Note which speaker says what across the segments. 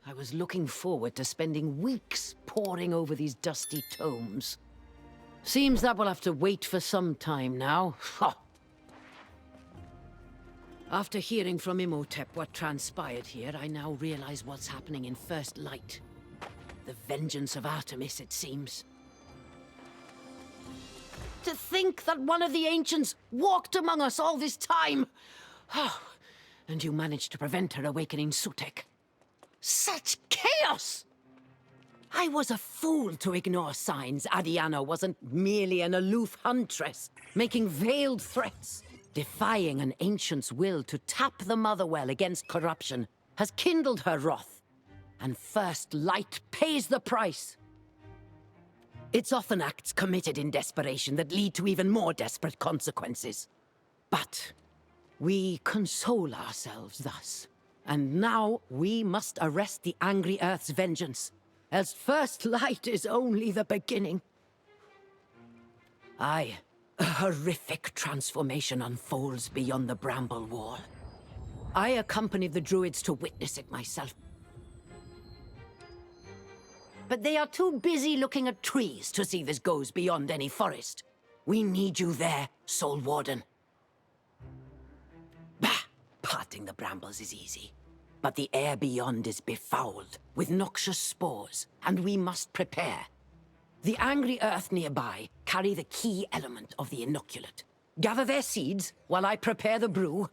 Speaker 1: I was looking forward to spending weeks poring over these dusty tomes. Seems that we'll have to wait for some time now. Ha! After hearing from Imhotep what transpired here, I now realize what's happening in First Light. The vengeance of Artemis, it seems. To think that one of the ancients walked among us all this time! Oh, and you managed to prevent her awakening Sutek. Such chaos! I was a fool to ignore signs Adiana wasn't merely an aloof huntress, making veiled threats. Defying an ancient's will to tap the Motherwell against corruption has kindled her wrath, and First Light pays the price. It's often acts committed in desperation that lead to even more desperate consequences. But we console ourselves thus. And now we must arrest the angry Earth's vengeance, as First Light is only the beginning. Aye, a horrific transformation unfolds beyond the bramble wall. I accompanied the druids to witness it myself. But they are too busy looking at trees to see this goes beyond any forest. We need you there, Soul Warden. Bah! Parting the brambles is easy. But the air beyond is befouled with noxious spores, and we must prepare. The angry earth nearby carry the key element of the inoculate. Gather their seeds while I prepare the brew.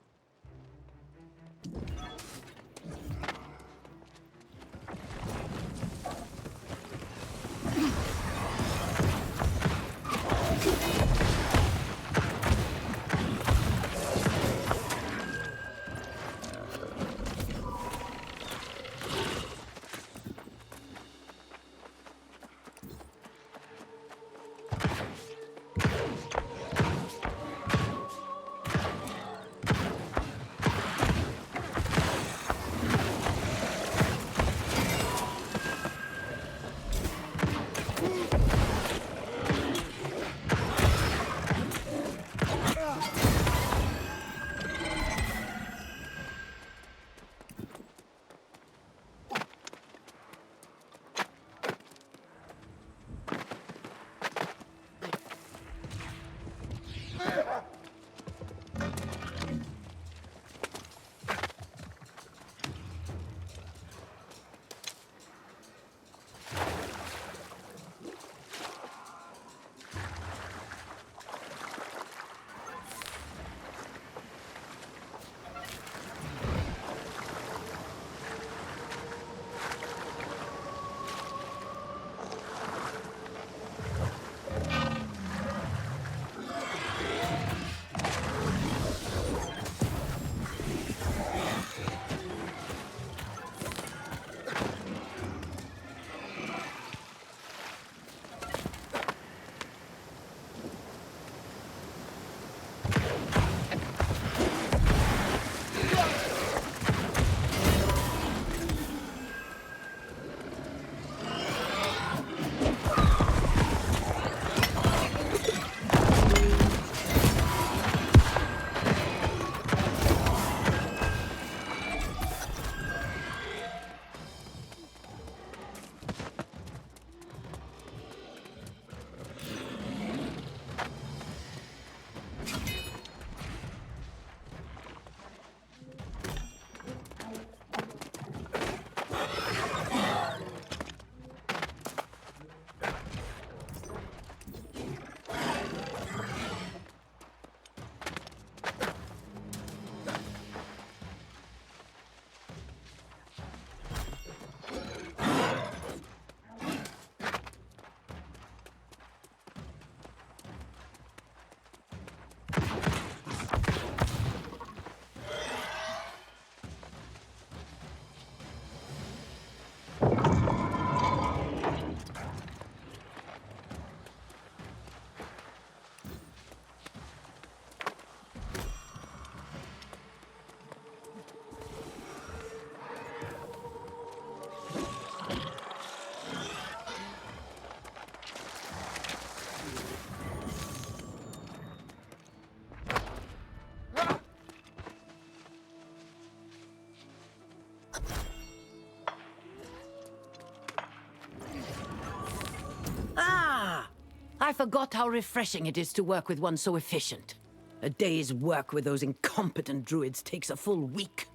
Speaker 1: forgot how refreshing it is to work with one so efficient. A day's work with those incompetent druids takes a full week.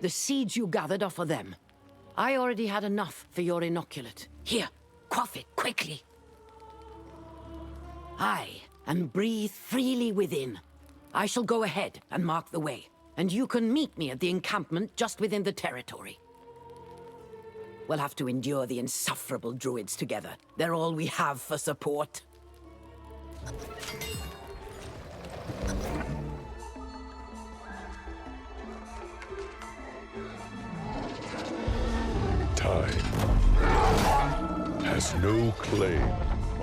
Speaker 1: The seeds you gathered are for them. I already had enough for your inoculate. Here, quaff it quickly. Aye, and breathe freely within. I shall go ahead and mark the way, and you can meet me at the encampment just within the territory. We'll have to endure the insufferable druids together. They're all we have for support.
Speaker 2: Time has no claim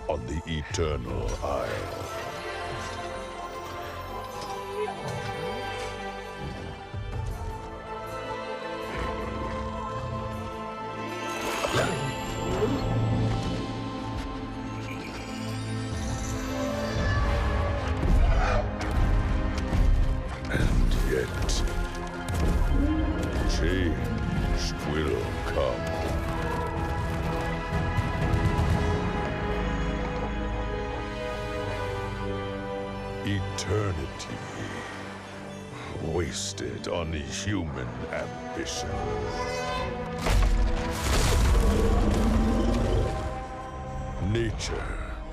Speaker 2: on the Eternal Isle. And yet, change will come. Eternity wasted on human ambition. Nature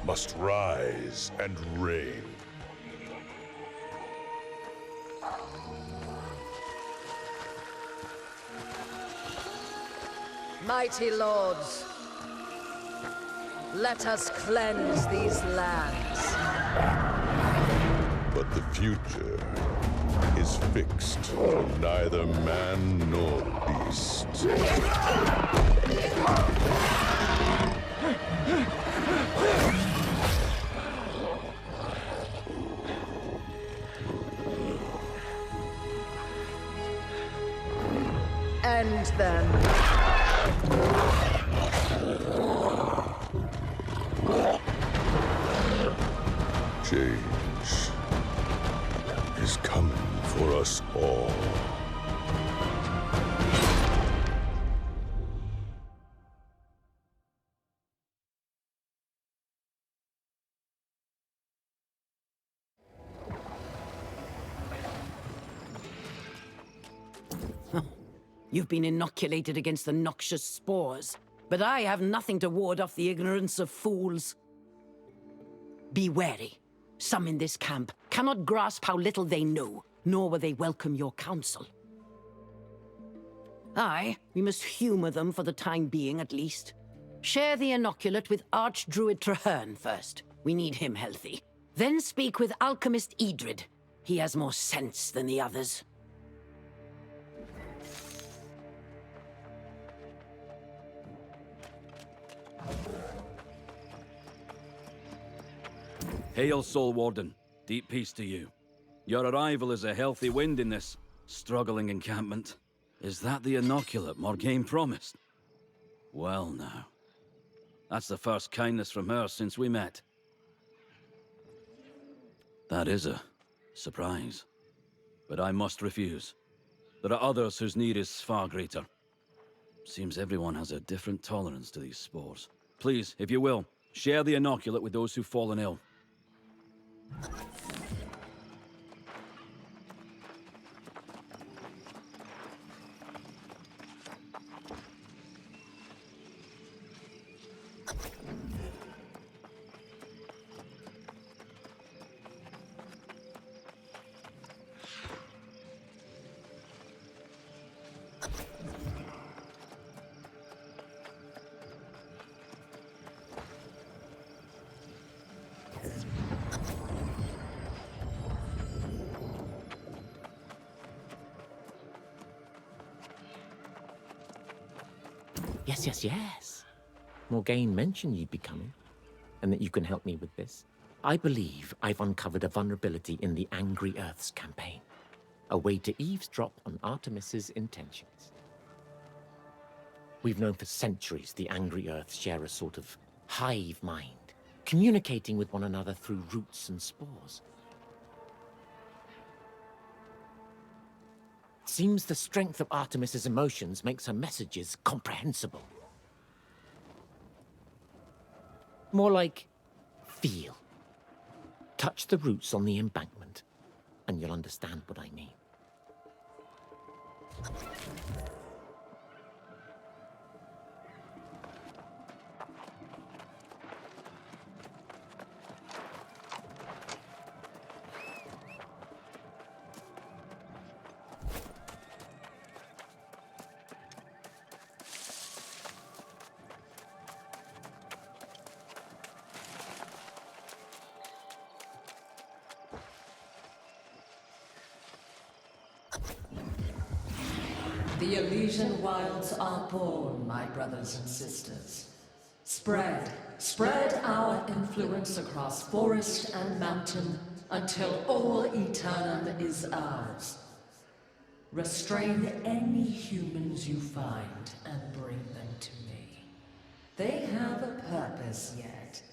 Speaker 2: must rise and reign.
Speaker 3: Mighty lords, let us cleanse these lands.
Speaker 2: But the future is fixed for neither man nor beast.
Speaker 3: End them.
Speaker 2: Change is coming for us all.
Speaker 1: You've been inoculated against the noxious spores, but I have nothing to ward off the ignorance of fools. Be wary. Some in this camp cannot grasp how little they know, nor will they welcome your counsel. Aye, we must humor them for the time being at least. Share the inoculate with Archdruid Traherne first. We need him healthy. Then speak with Alchemist Edred. He has more sense than the others.
Speaker 4: Hail, Soul Warden. Deep peace to you. Your arrival is a healthy wind in this struggling encampment. Is that the inoculate Morgaine promised? Well now. That's the first kindness from her since we met. That is a surprise. But I must refuse. There are others whose need is far greater. Seems everyone has a different tolerance to these spores. Please, if you will, share the inoculate with those who've fallen ill.
Speaker 5: Yes. Morgaine mentioned you'd be coming, and that you can help me with this. I believe I've uncovered a vulnerability in the Angry Earths campaign. A way to eavesdrop on Artemis's intentions. We've known for centuries the Angry Earths share a sort of hive mind, communicating with one another through roots and spores. Seems the strength of Artemis's emotions makes her messages comprehensible. More like feel. Touch the roots on the embankment, and you'll understand what I mean.
Speaker 3: The Elysian wilds are born, my brothers and sisters. Spread our influence across forest and mountain until all Aeternum is ours. Restrain any humans you find and bring them to me. They have a purpose yet.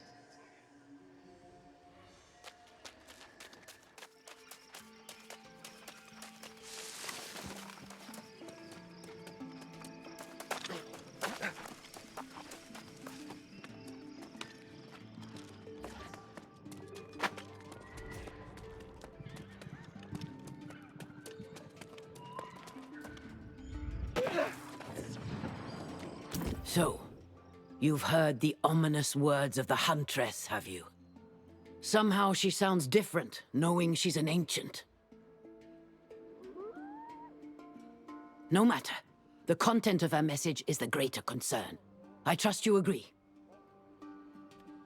Speaker 1: So, you've heard the ominous words of the Huntress, have you? Somehow she sounds different, knowing she's an ancient. No matter. The content of her message is the greater concern. I trust you agree.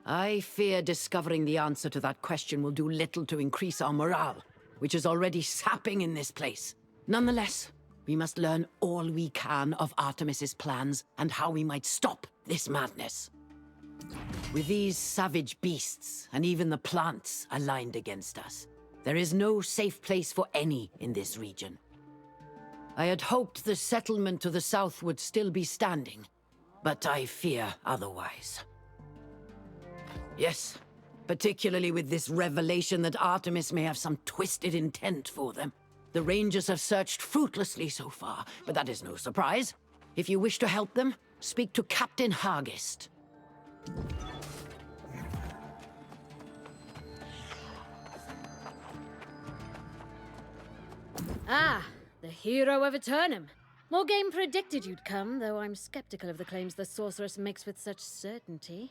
Speaker 1: I fear discovering the answer to that question will do little to increase our morale, which is already sapping in this place. Nonetheless, we must learn all we can of Artemis's plans and how we might stop this madness. With these savage beasts and even the plants aligned against us, there is no safe place for any in this region. I had hoped the settlement to the south would still be standing, but I fear otherwise. Yes, particularly with this revelation that Artemis may have some twisted intent for them. The Rangers have searched fruitlessly so far, but that is no surprise. If you wish to help them, speak to Captain Hargist.
Speaker 6: Ah, the hero of Aeternum. Morgaine predicted you'd come, though I'm skeptical of the claims the sorceress makes with such certainty.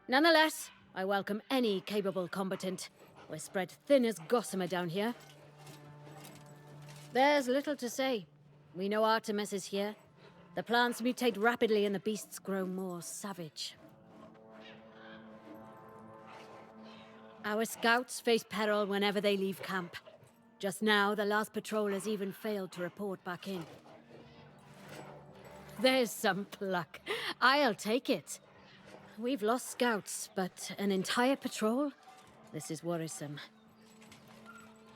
Speaker 6: Nonetheless, I welcome any capable combatant. We're spread thin as gossamer down here. There's little to say. We know Artemis is here. The plants mutate rapidly and the beasts grow more savage. Our scouts face peril whenever they leave camp. Just now, the last patrol has even failed to report back in. There's some pluck. I'll take it. We've lost scouts, but an entire patrol? This is worrisome.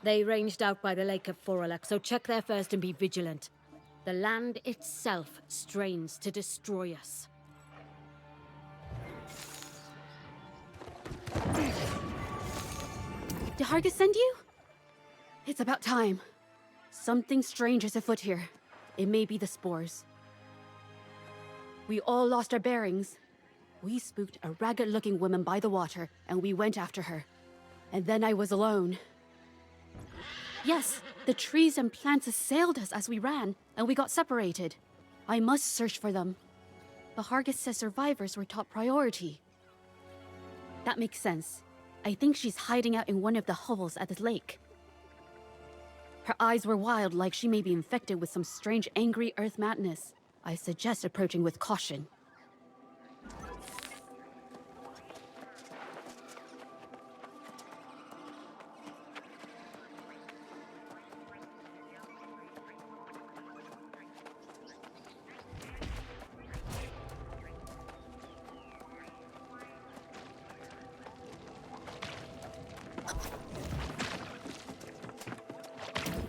Speaker 6: They ranged out by the lake of Forelak, so check there first and be vigilant. The land itself strains to destroy us.
Speaker 7: Did Hargis send you? It's about time. Something strange is afoot here. It may be the spores. We all lost our bearings. We spooked a ragged-looking woman by the water, and we went after her. And then I was alone. Yes, the trees and plants assailed us as we ran, and we got separated. I must search for them. But Hargis says survivors were top priority. That makes sense. I think she's hiding out in one of the hovels at the lake. Her eyes were wild, like she may be infected with some strange angry earth madness. I suggest approaching with caution.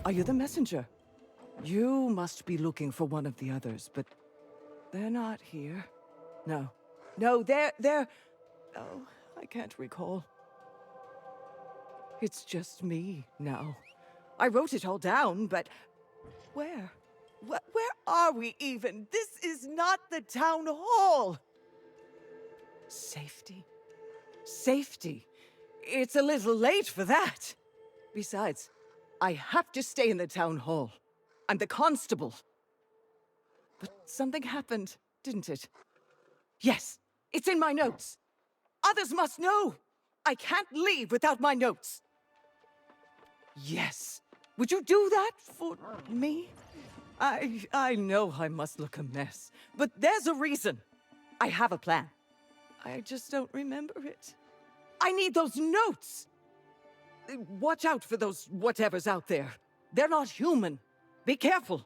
Speaker 8: Are you the messenger? You must be looking for one of the others, but they're not here. No, they're... Oh, I can't recall. It's just me now. I wrote it all down, but where? Where are we even? This is not the town hall! Safety. safety. It's a little late for that. Besides, I have to stay in the town hall. I'm the constable. But something happened, didn't it? Yes, it's in my notes. Others must know. I can't leave without my notes. Yes. Would you do that for me? I know I must look a mess, but there's a reason. I have a plan. I just don't remember it. I need those notes! Watch out for those whatevers out there. They're not human. Be careful.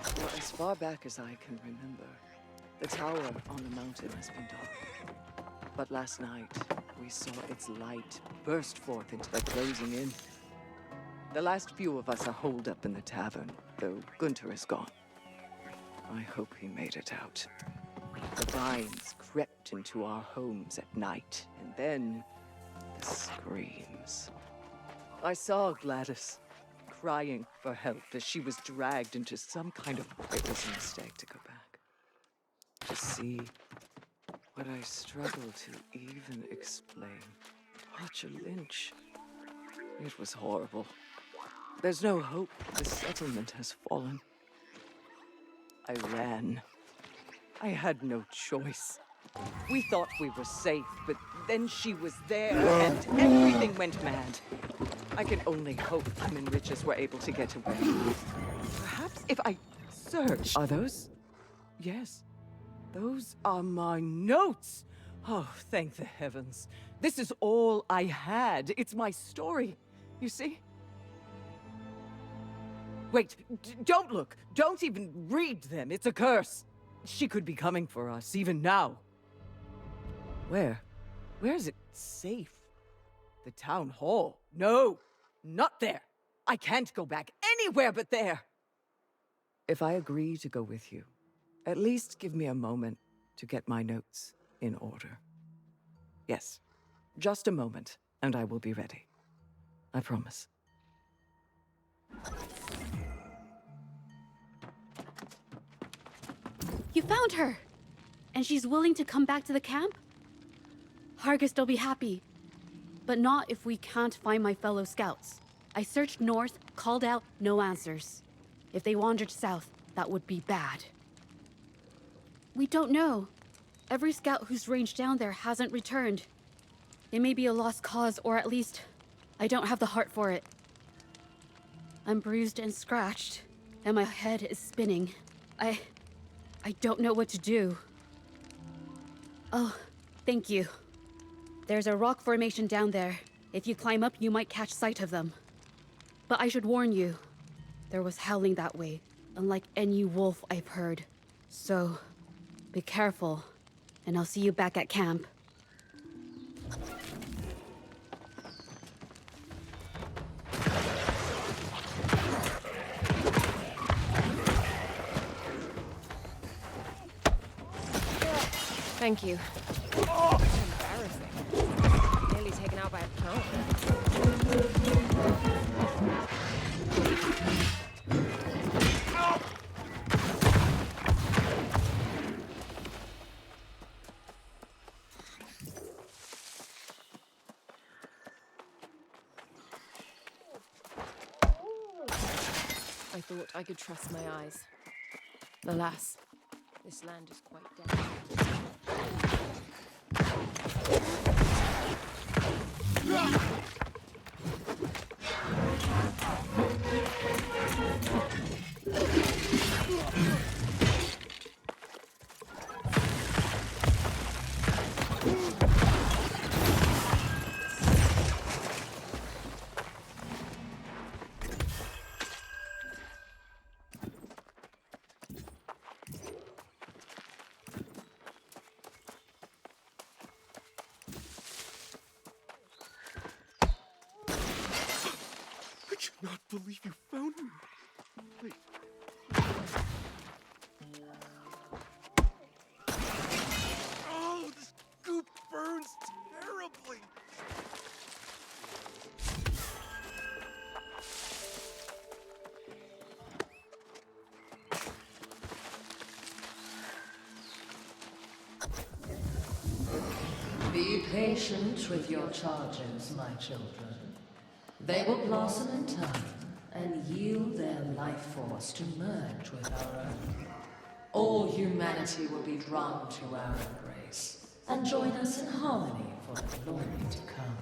Speaker 8: For as far back as I can remember, the tower on the mountain has been dark. But last night, we saw its light burst forth into the closing in. The last few of us are holed up in the tavern, though Gunter is gone. I hope he made it out. The vines crept into our homes at night, and then the screams. I saw Gladys crying for help as she was dragged into some kind of... It was a mistake to go back. To see what I struggle to even explain. Archer Lynch. It was horrible. There's no hope. The settlement has fallen. I ran. I had no choice. We thought we were safe, but then she was there, and everything went mad. I can only hope Kim and Riches were able to get away. Perhaps if I search... Are those? Yes. Those are my notes! Oh, thank the heavens. This is all I had. It's my story. You see? Wait, don't look. Don't even read them. It's a curse. She could be coming for us, even now. Where? Where is it safe? The town hall? No, not there. I can't go back anywhere but there. If I agree to go with you, at least give me a moment to get my notes in order. Yes, just a moment, and I will be ready. I promise.
Speaker 7: You found her! And she's willing to come back to the camp? Hargest will be happy. But not if we can't find my fellow scouts. I searched north, called out, no answers. If they wandered south, that would be bad. We don't know. Every scout who's ranged down there hasn't returned. It may be a lost cause, or at least, I don't have the heart for it. I'm bruised and scratched, and my head is spinning. I don't know what to do. Oh, thank you. There's a rock formation down there. If you climb up, you might catch sight of them. But I should warn you, there was howling that way, unlike any wolf I've heard. So, be careful, and I'll see you back at camp.
Speaker 9: Thank you. Oh, it's embarrassing. Nearly taken out by a drone. I thought I could trust my eyes. Alas, this land is quite dead.
Speaker 10: I cannot believe you found me. Wait. Oh, this goop burns terribly.
Speaker 3: patient with your charges, my children. They will blossom in time and yield their life force to merge with our own. All humanity will be drawn to our embrace and join us in harmony for the glory to come.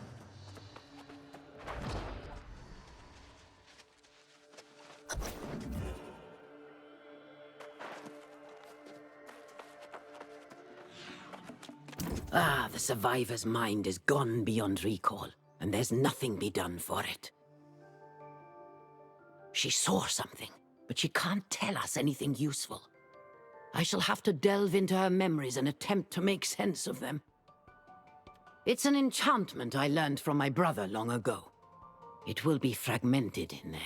Speaker 1: Ah, the survivor's mind is gone beyond recall, and there's nothing be done for it. She saw something, but she can't tell us anything useful. I shall have to delve into her memories and attempt to make sense of them. It's an enchantment I learned from my brother long ago. It will be fragmented in there,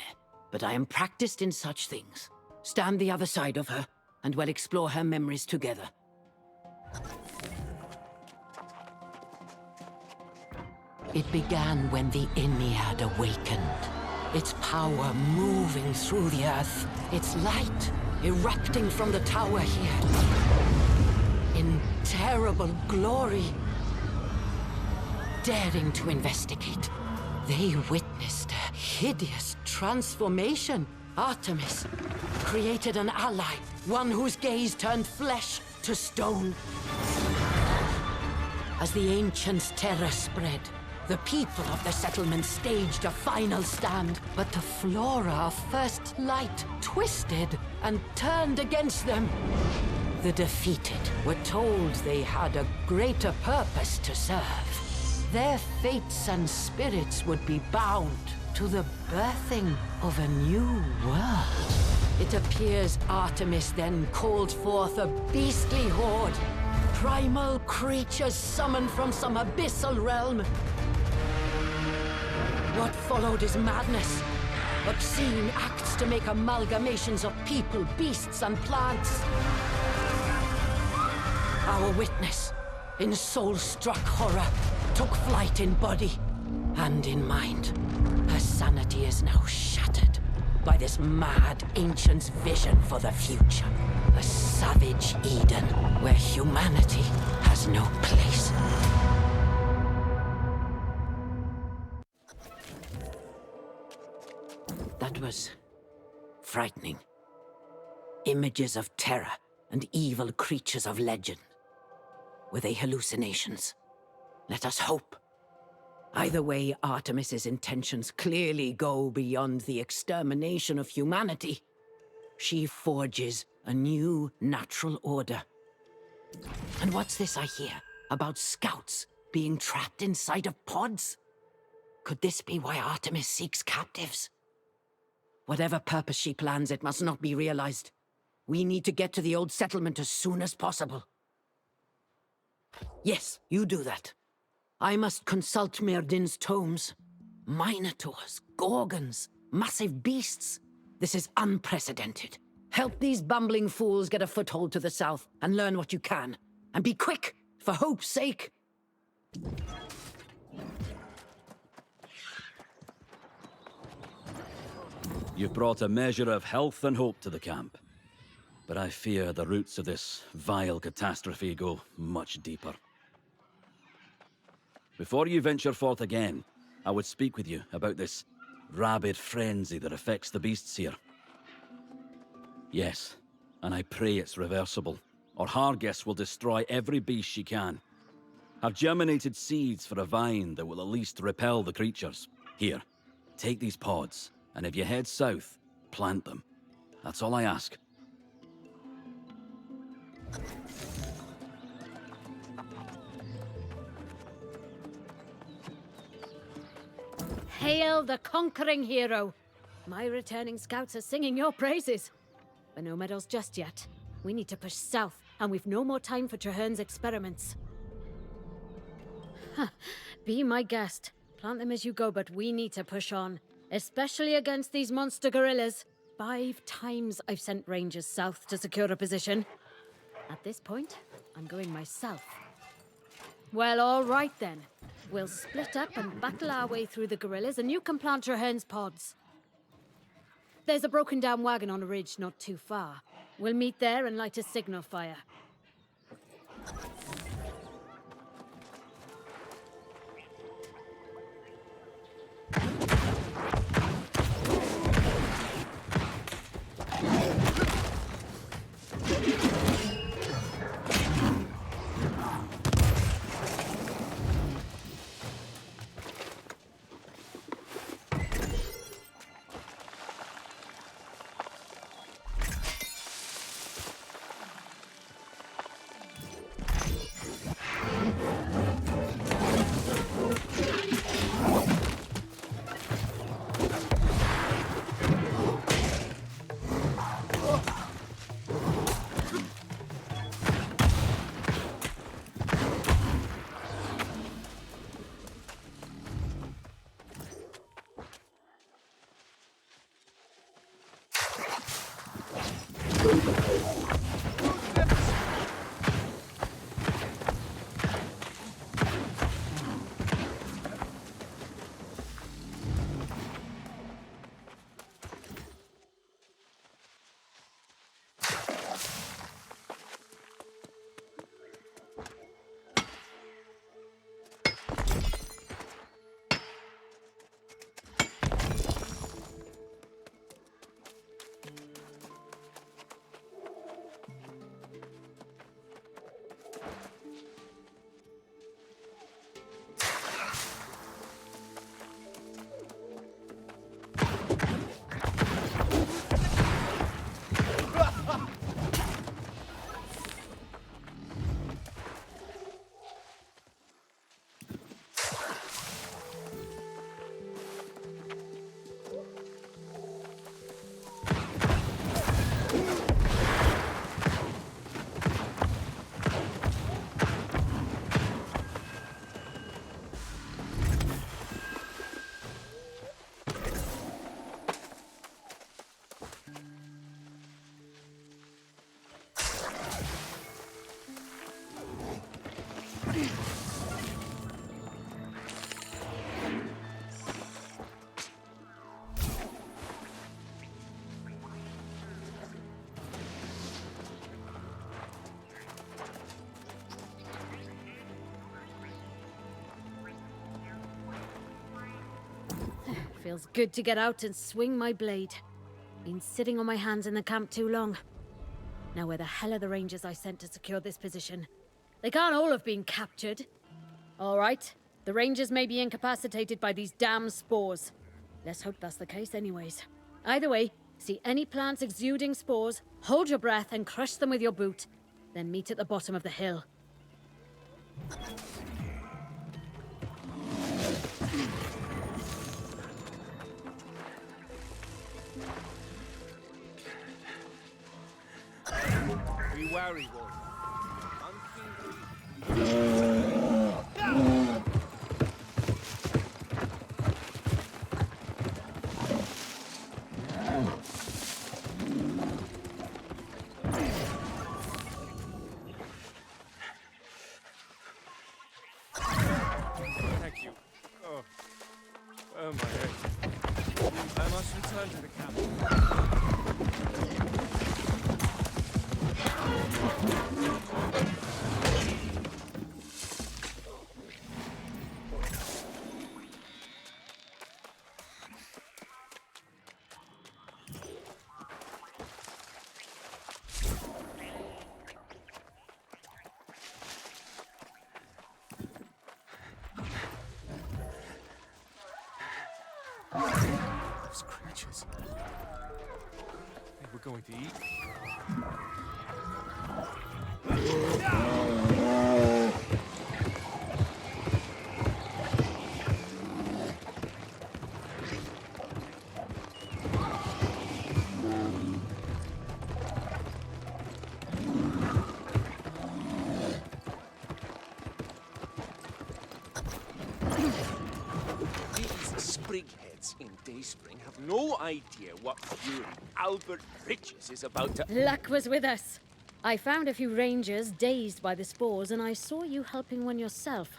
Speaker 1: but I am practiced in such things. Stand the other side of her, and we'll explore her memories together. It began when the Ennead awakened. Its power moving through the earth. Its light erupting from the tower here. In terrible glory. Daring to investigate, they witnessed a hideous transformation. Artemis created an ally, one whose gaze turned flesh to stone. As the Ancients' terror spread, the people of the settlement staged a final stand, but the Flora of First Light twisted and turned against them. The defeated were told they had a greater purpose to serve. Their fates and spirits would be bound to the birthing of a new world. It appears Artemis then called forth a beastly horde. Primal creatures summoned from some abyssal realm. What followed is madness. Obscene acts to make amalgamations of people, beasts, and plants. Our witness, in soul-struck horror, took flight in body and in mind. Her sanity is now shattered by this mad ancient's vision for the future. A savage Eden where humanity has no place. That was frightening. Images of terror and evil creatures of legend. Were they hallucinations? Let us hope. Either way, Artemis's intentions clearly go beyond the extermination of humanity. She forges a new natural order. And what's this I hear about scouts being trapped inside of pods? Could this be why Artemis seeks captives? Whatever purpose she plans, it must not be realized. We need to get to the old settlement as soon as possible. Yes, you do that. I must consult Myrdin's tomes. Minotaurs, gorgons, massive beasts. This is unprecedented. Help these bumbling fools get a foothold to the south and learn what you can. And be quick, for hope's sake.
Speaker 4: You've brought a measure of health and hope to the camp. But I fear the roots of this vile catastrophe go much deeper. Before you venture forth again, I would speak with you about this rabid frenzy that affects the beasts here. Yes, and I pray it's reversible, or Hargis will destroy every beast she can. I've germinated seeds for a vine that will at least repel the creatures. Here, take these pods, and if you head south, plant them. That's all I ask.
Speaker 6: Hail the conquering hero! My returning scouts are singing your praises. But no medals just yet. We need to push south, and we've no more time for Traherne's experiments. Be my guest. Plant them as you go, but we need to push on. Especially against these monster gorillas. 5 times I've sent rangers south to secure a position. At this point, I'm going myself. Well, all right then. We'll split up and battle our way through the gorillas, and you can plant Traherne's pods. There's a broken down wagon on a ridge not too far. We'll meet there and light a signal fire. Feels good to get out and swing my blade. Been sitting on my hands in the camp too long. Now where the hell are the rangers I sent to secure this position? They can't all have been captured. All right, the rangers may be incapacitated by these damn spores. Let's hope that's the case anyways. Either way, see any plants exuding spores, hold your breath and crush them with your boot. Then meet at the bottom of the hill.
Speaker 10: Be wary, boy. Thank you. Oh my head. I must return to the camp. Those creatures. They were going to eat. These sprigheads in Dayspring have no idea what fury Albert Riches is about to...
Speaker 6: Luck was with us. I found a few rangers dazed by the spores, and I saw you helping one yourself.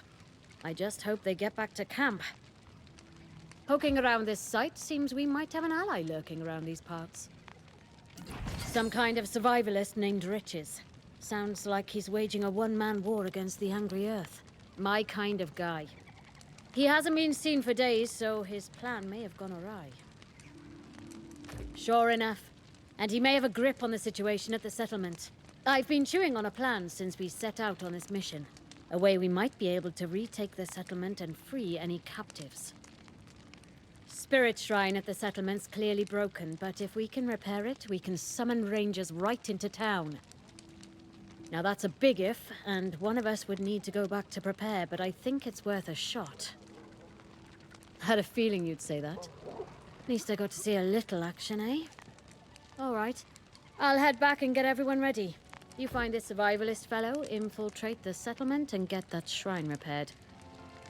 Speaker 6: I just hope they get back to camp. Poking around this site, seems we might have an ally lurking around these parts. Some kind of survivalist named Riches. Sounds like he's waging a one-man war against the angry Earth. My kind of guy. He hasn't been seen for days, so his plan may have gone awry. Sure enough. And he may have a grip on the situation at the settlement. I've been chewing on a plan since we set out on this mission. A way we might be able to retake the settlement and free any captives. Spirit Shrine at the settlement's clearly broken, but if we can repair it, we can summon rangers right into town. Now that's a big if, and one of us would need to go back to prepare, but I think it's worth a shot. Had a feeling you'd say that. At least I got to see a little action, eh? All right. I'll head back and get everyone ready. You find this survivalist fellow, infiltrate the settlement, and get that shrine repaired.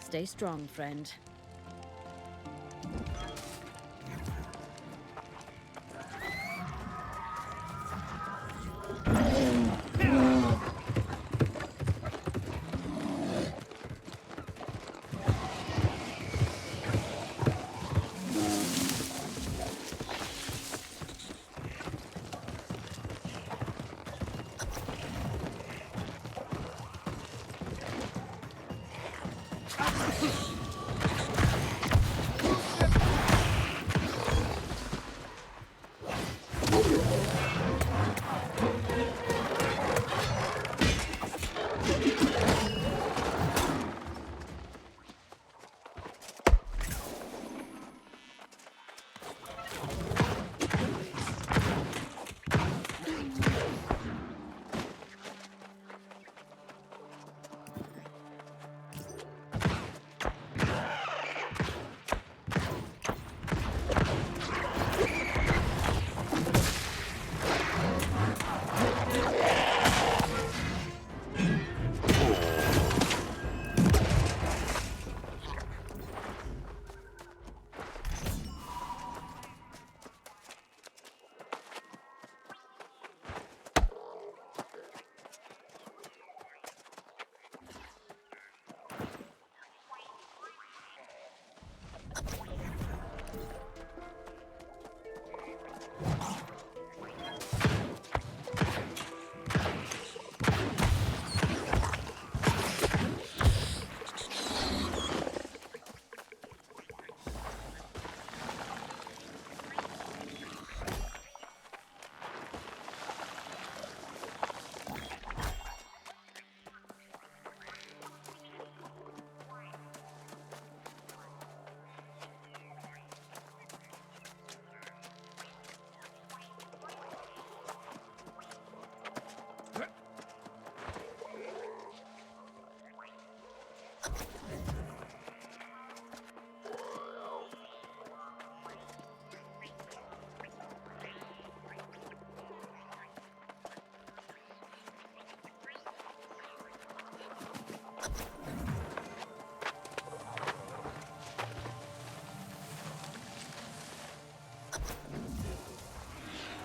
Speaker 6: Stay strong, friend.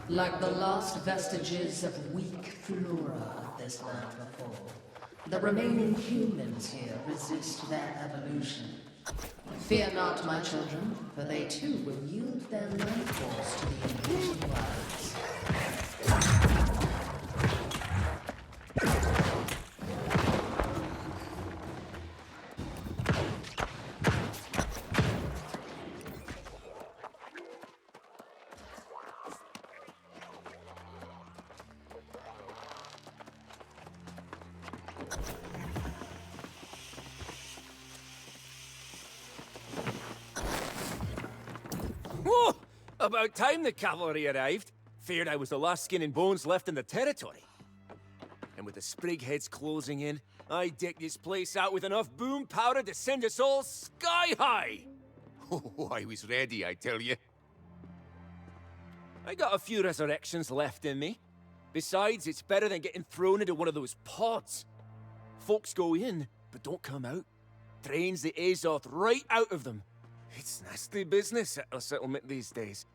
Speaker 3: Like the last vestiges of weak flora of this land before, the remaining humans here resist their evolution. Fear not, my children, for they too will yield their life force to the Elysian wilds.
Speaker 10: Whoa! About time the cavalry arrived. Feared I was the last skin and bones left in the territory. And with the Sprigheads closing in, I decked this place out with enough boom powder to send us all sky high! Oh, I was ready, I tell you. I got a few resurrections left in me. Besides, it's better than getting thrown into one of those pods. Folks go in, but don't come out. Drains the Azoth right out of them. It's nasty business at a settlement these days.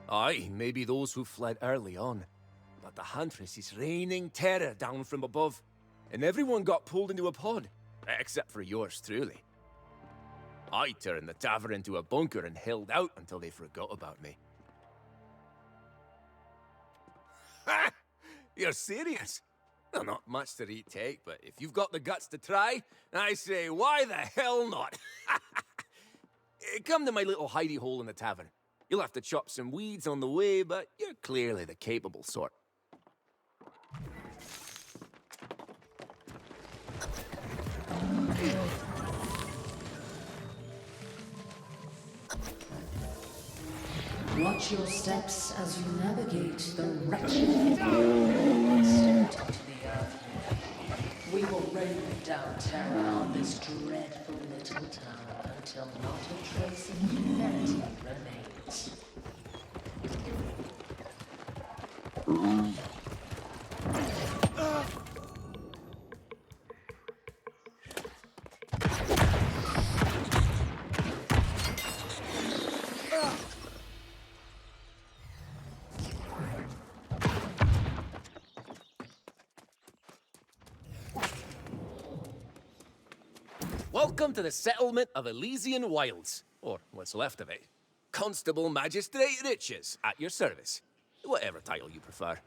Speaker 10: Aye, maybe those who fled early on. But the Huntress is raining terror down from above. And everyone got pulled into a pod. Except for yours truly. I turned the tavern into a bunker and held out until they forgot about me. Ha! You're serious? Well, not much to retake, but if you've got the guts to try, I say, why the hell not? Come to my little hidey hole in the tavern. You'll have to chop some weeds on the way, but you're clearly the capable sort.
Speaker 3: Watch your steps as you navigate the wretched descent into the earth. We will rain down terror on this dreadful little town until not a trace of humanity remains.
Speaker 10: Welcome to the settlement of Elysian Wilds, or what's left of it. Constable Magistrate Riches, at your service. Whatever title you prefer.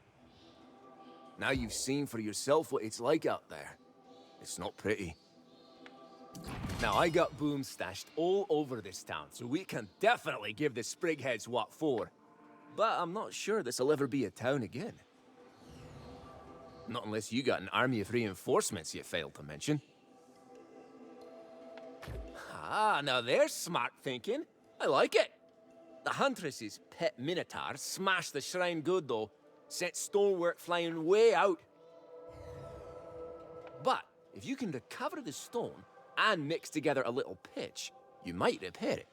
Speaker 10: Now you've seen for yourself what it's like out there. It's not pretty. Now I got booms stashed all over this town, so we can definitely give the Sprigheads what for. But I'm not sure this'll ever be a town again. Not unless you got an army of reinforcements you failed to mention. Ah, now there's smart thinking. I like it. The Huntress's pet Minotaur smashed the shrine good, though. Sent stonework flying way out. But if you can recover the stone and mix together a little pitch, you might repair it.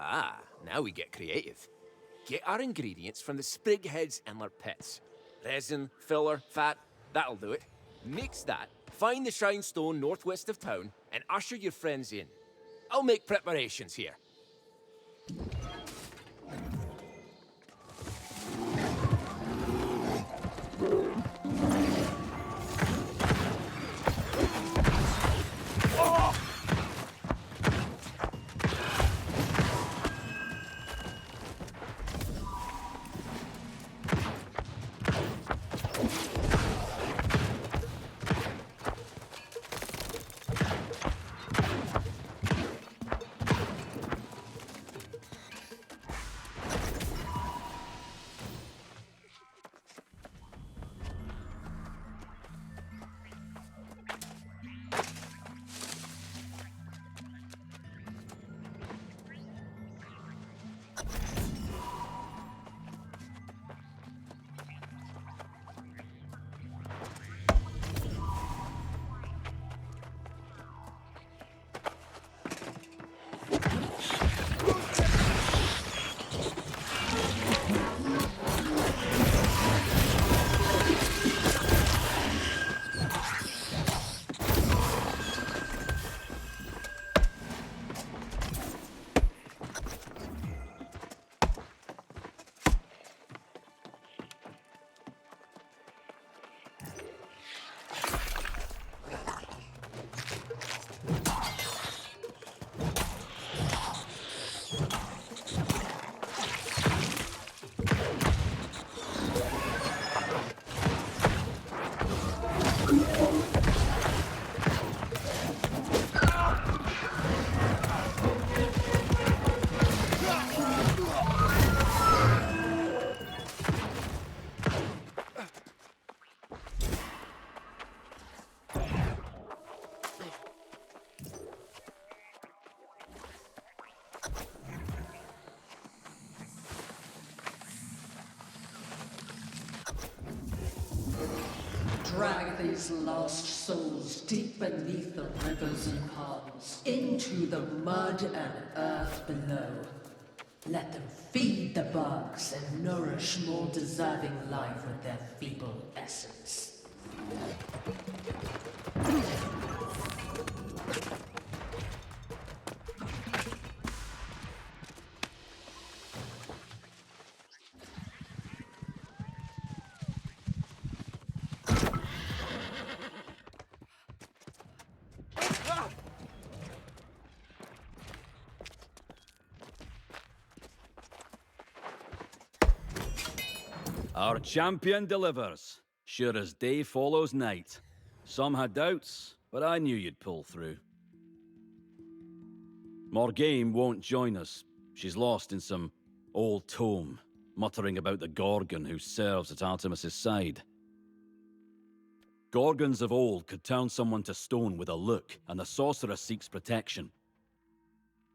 Speaker 10: Ah, now we get creative. Get our ingredients from the Sprigheads and their pets. Resin, filler, fat, that'll do it. Mix that, find the shrine stone northwest of town, and usher your friends in. I'll make preparations here.
Speaker 3: Drag these lost souls deep beneath the rivers and ponds, into the mud and earth below. Let them feed the bugs and nourish more deserving life with their feeble essence.
Speaker 4: Our champion delivers, sure as day follows night. Some had doubts, but I knew you'd pull through. Morgaine won't join us. She's lost in some old tome, muttering about the Gorgon who serves at Artemis's side. Gorgons of old could turn someone to stone with a look, and the sorceress seeks protection.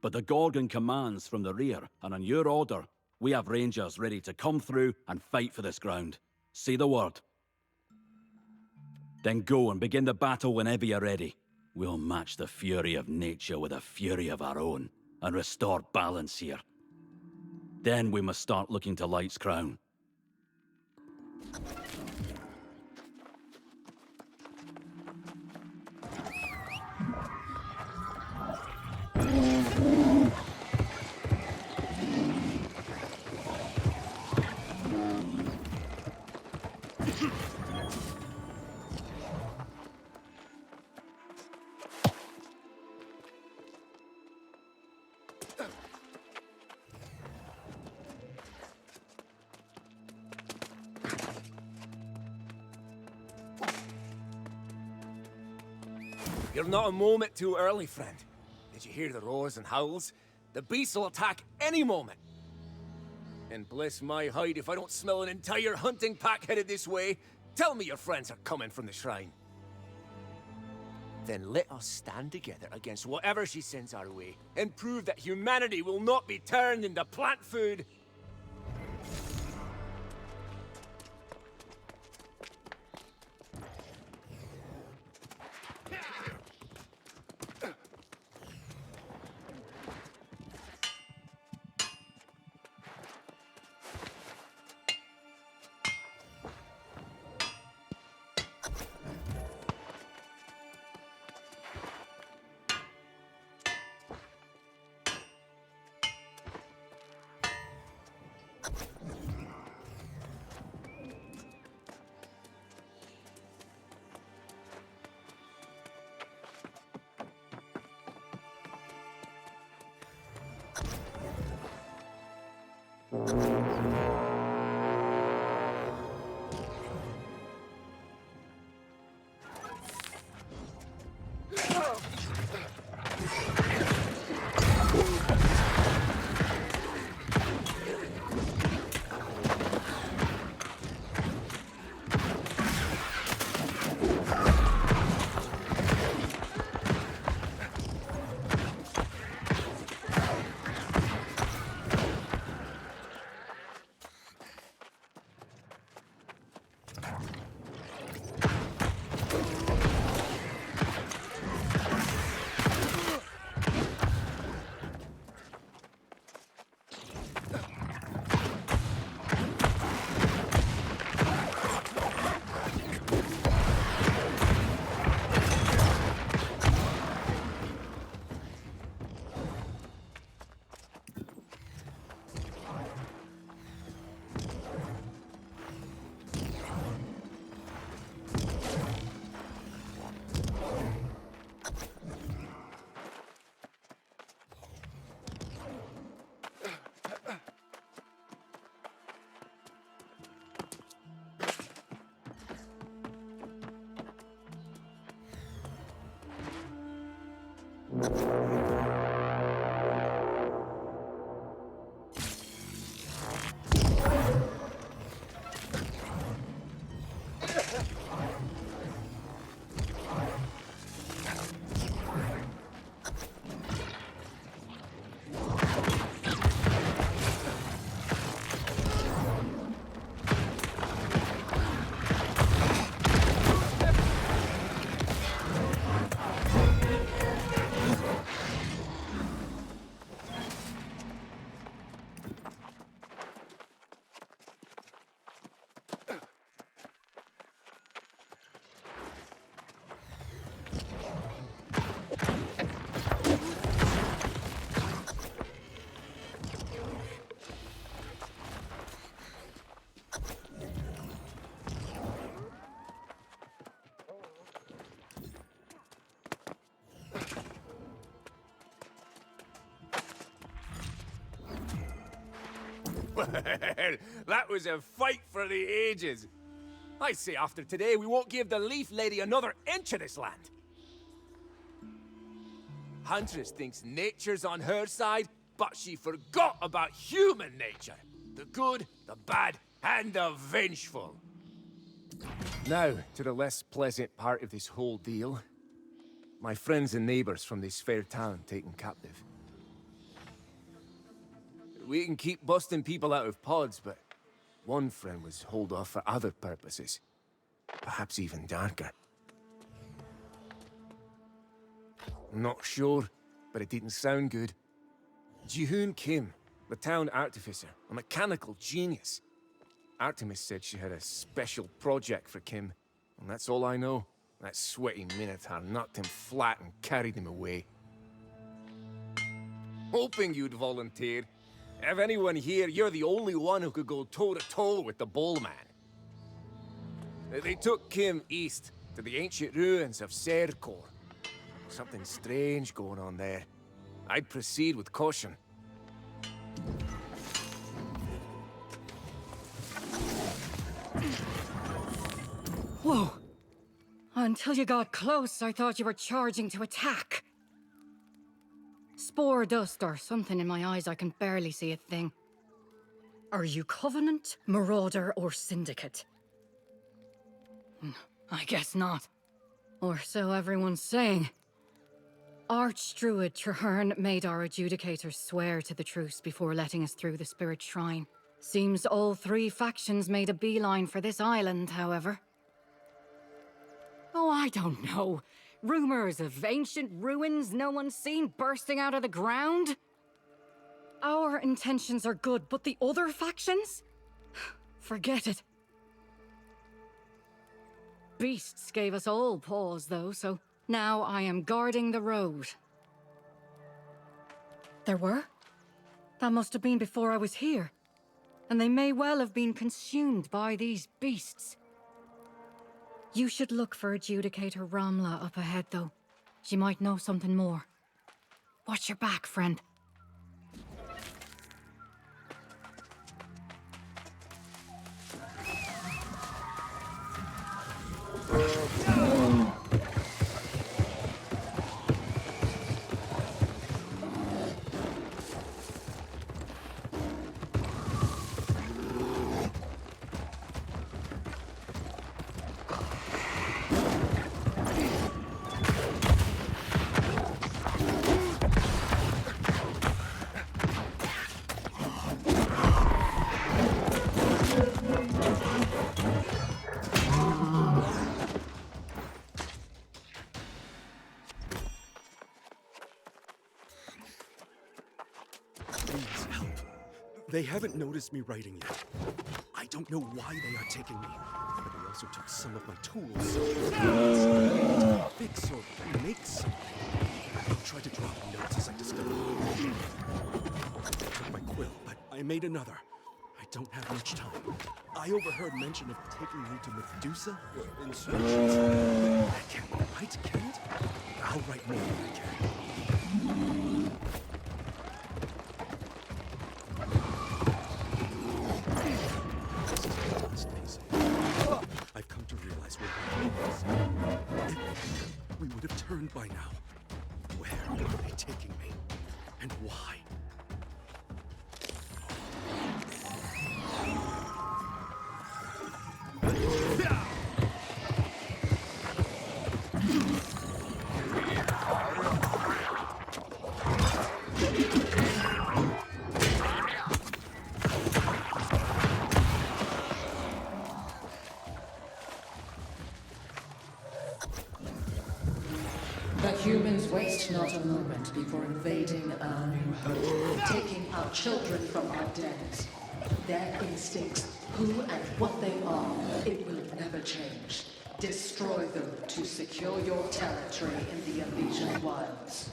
Speaker 4: But the Gorgon commands from the rear, and on your order, we have rangers ready to come through and fight for this ground. Say the word. Then go and begin the battle whenever you're ready. We'll match the fury of nature with a fury of our own, and restore balance here. Then we must start looking to Light's crown.
Speaker 10: You're not a moment too early, friend. Did you hear the roars and howls? The beasts will attack any moment. And bless my hide if I don't smell an entire hunting pack headed this way. Tell me your friends are coming from the shrine. Then let us stand together against whatever she sends our way, and prove that humanity will not be turned into plant food. Well, that was a fight for the ages. I say after today, we won't give the Leaf Lady another inch of this land. Huntress thinks nature's on her side, but she forgot about human nature. The good, the bad, and the vengeful. Now, to the less pleasant part of this whole deal. My friends and neighbors from this fair town taken captive. We can keep busting people out of pods, but one friend was holed off for other purposes. Perhaps even darker. I'm not sure, but it didn't sound good. Jihoon Kim, the town artificer, a mechanical genius. Artemis said she had a special project for Kim, and that's all I know. That sweaty minotaur knocked him flat and carried him away. Hoping you'd volunteer. If anyone here, you're the only one who could go toe-to-toe with the Bull Man. They took Kim east, to the ancient ruins of Saircor. Something strange going on there. I'd proceed with caution.
Speaker 11: Whoa! Until you got close, I thought you were charging to attack. Spore dust or something in my eyes, I can barely see a thing. Are you Covenant, Marauder, or Syndicate? I guess not. Or so everyone's saying. Archdruid Traherne made our adjudicators swear to the truce before letting us through the Spirit Shrine. Seems all three factions made a beeline for this island, however. Oh, I don't know. Rumors of ancient ruins no one's seen bursting out of the ground? Our intentions are good, but the other factions? Forget it. Beasts gave us all pause, though, so now I am guarding the road. There were? That must have been before I was here. And they may well have been consumed by these beasts. You should look for Adjudicator Ramla up ahead, though. She might know something more. Watch your back, friend.
Speaker 12: They haven't noticed me writing yet. I don't know why they are taking me, but they also took some of my tools, so I need to fix or make something. I'll try to drop notes as I discover. I took my quill, but I made another. I don't have much time. I overheard mention of taking me to Medusa instructions. That can't be right, can it? I'll write more when I can. I've come to realize what if we would have turned by now. Where are they taking me? And why?
Speaker 3: The humans waste not a moment before invading our new home, taking our children from our dens. Their instincts, who and what they are, it will never change. Destroy them to secure your territory in the Elysian wilds.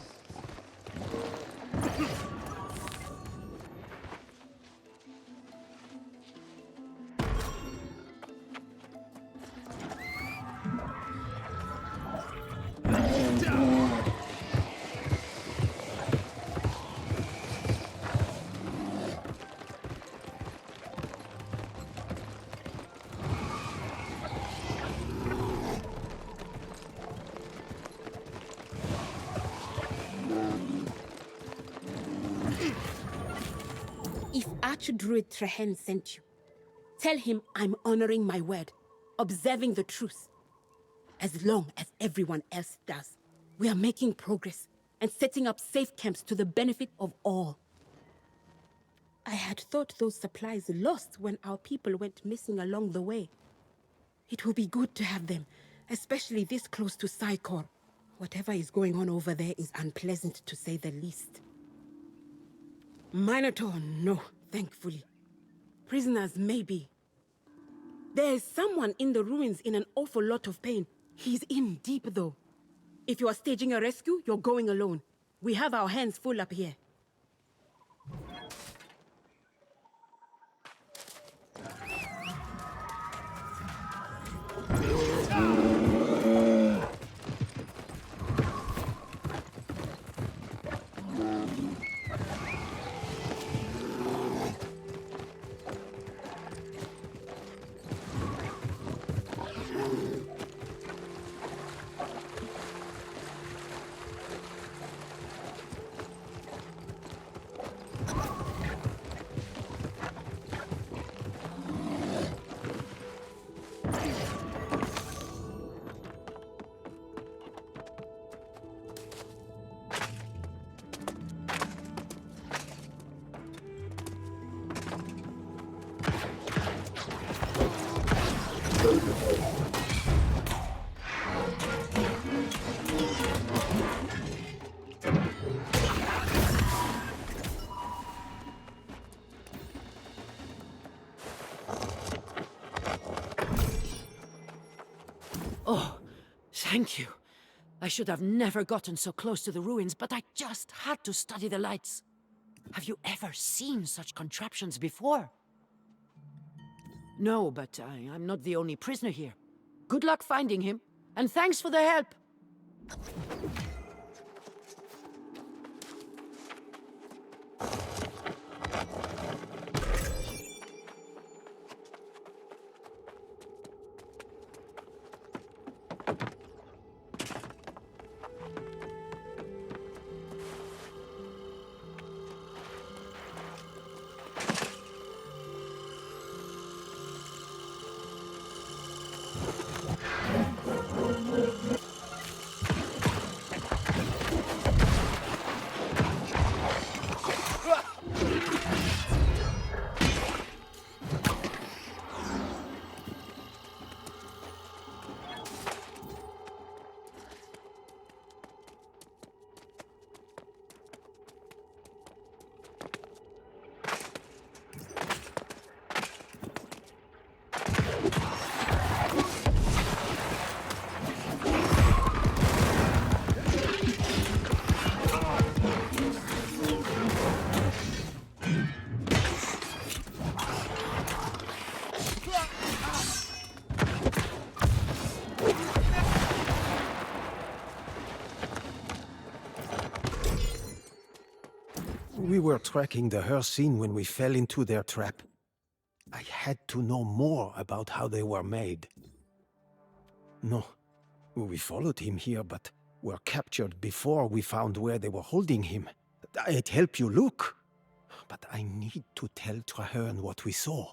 Speaker 13: Archdruid Trehen sent you. Tell him I'm honoring my word, observing the truce. As long as everyone else does, we are making progress and setting up safe camps to the benefit of all. I had thought those supplies lost when our people went missing along the way. It will be good to have them, especially this close to Saircor. Whatever is going on over there is unpleasant, to say the least. Minotaur, no, thankfully. Prisoners, maybe. There is someone in the ruins in an awful lot of pain. He's in deep, though. If you are staging a rescue, you're going alone. We have our hands full up here.
Speaker 1: Oh, thank you. I should have never gotten so close to the ruins, but I just had to study the lights. Have you ever seen such contraptions before? No, but I'm not the only prisoner here. Good luck finding him, and thanks for the help.
Speaker 14: We were tracking the Hircine when we fell into their trap. I had to know more about how they were made. No, we followed him here, but were captured before we found where they were holding him. I'd help you look, but I need to tell Traherne what we saw.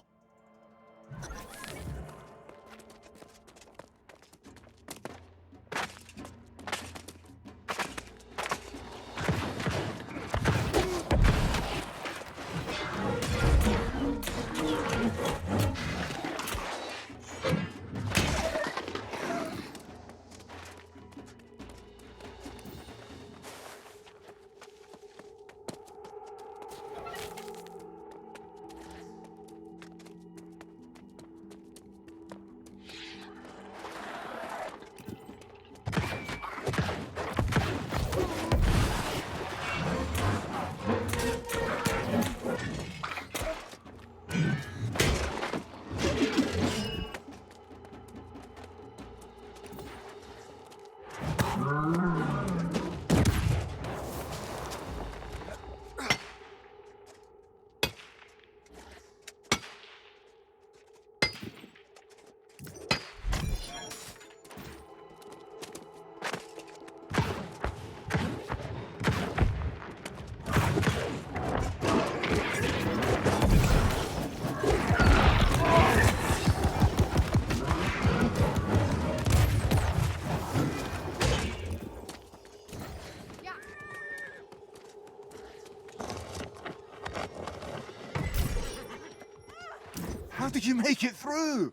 Speaker 15: did you make it through?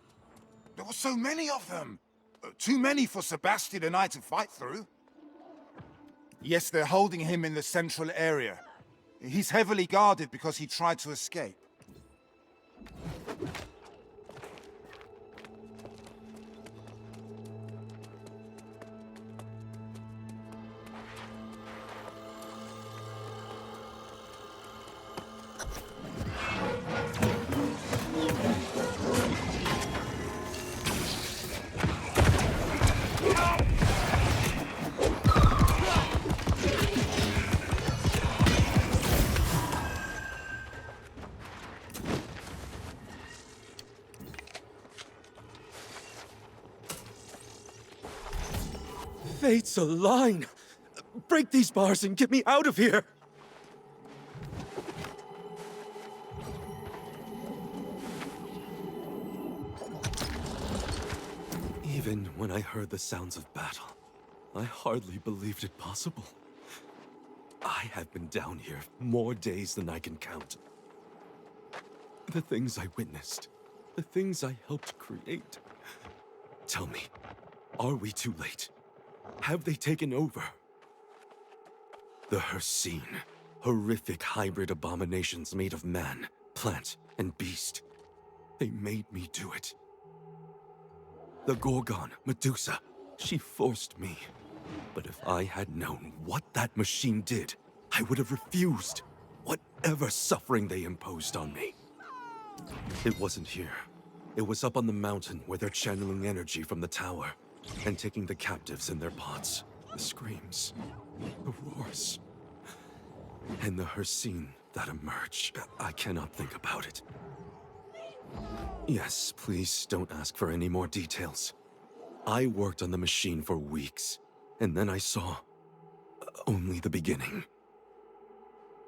Speaker 15: There were so many of them. Too many for Sebastian and I to fight through. Yes, they're holding him in the central area. He's heavily guarded because he tried to escape.
Speaker 12: Fates align! Break these bars and get me out of here! Even when I heard the sounds of battle, I hardly believed it possible. I have been down here more days than I can count. The things I witnessed, the things I helped create. Tell me, are we too late? Have they taken over? The Hircine, horrific hybrid abominations made of man, plant, and beast. They made me do it. The Gorgon, Medusa, she forced me. But if I had known what that machine did, I would have refused whatever suffering they imposed on me. It wasn't here. It was up on the mountain where they're channeling energy from the tower and taking the captives in their pods. The screams, the roars, and the Hircine that emerge. I cannot think about it. Yes, please don't ask for any more details. I worked on the machine for weeks, and then I saw only the beginning.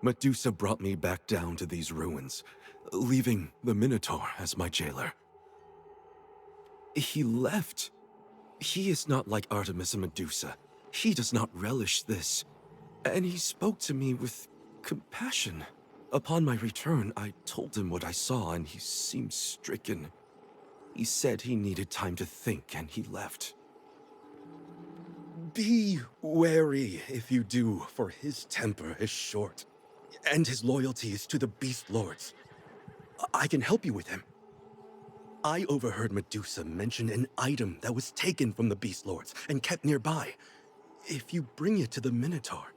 Speaker 12: Medusa brought me back down to these ruins, leaving the Minotaur as my jailer. He left. He is not like Artemis and Medusa. He does not relish this. And he spoke to me with compassion. Upon my return, I told him what I saw, and he seemed stricken. He said he needed time to think, and he left. Be wary if you do, for his temper is short, and his loyalty is to the Beast Lords. I can help you with him. I overheard Medusa mention an item that was taken from the Beast Lords and kept nearby. If you bring it to the Minotaur,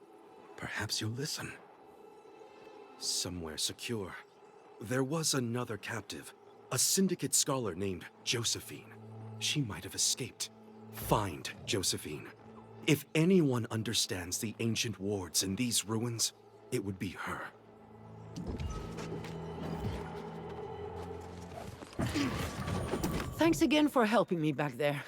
Speaker 12: perhaps you'll listen. Somewhere secure, there was another captive, a Syndicate scholar named Josephine. She might have escaped. Find Josephine. If anyone understands the ancient wards in these ruins, it would be her.
Speaker 1: Thanks again for helping me back there.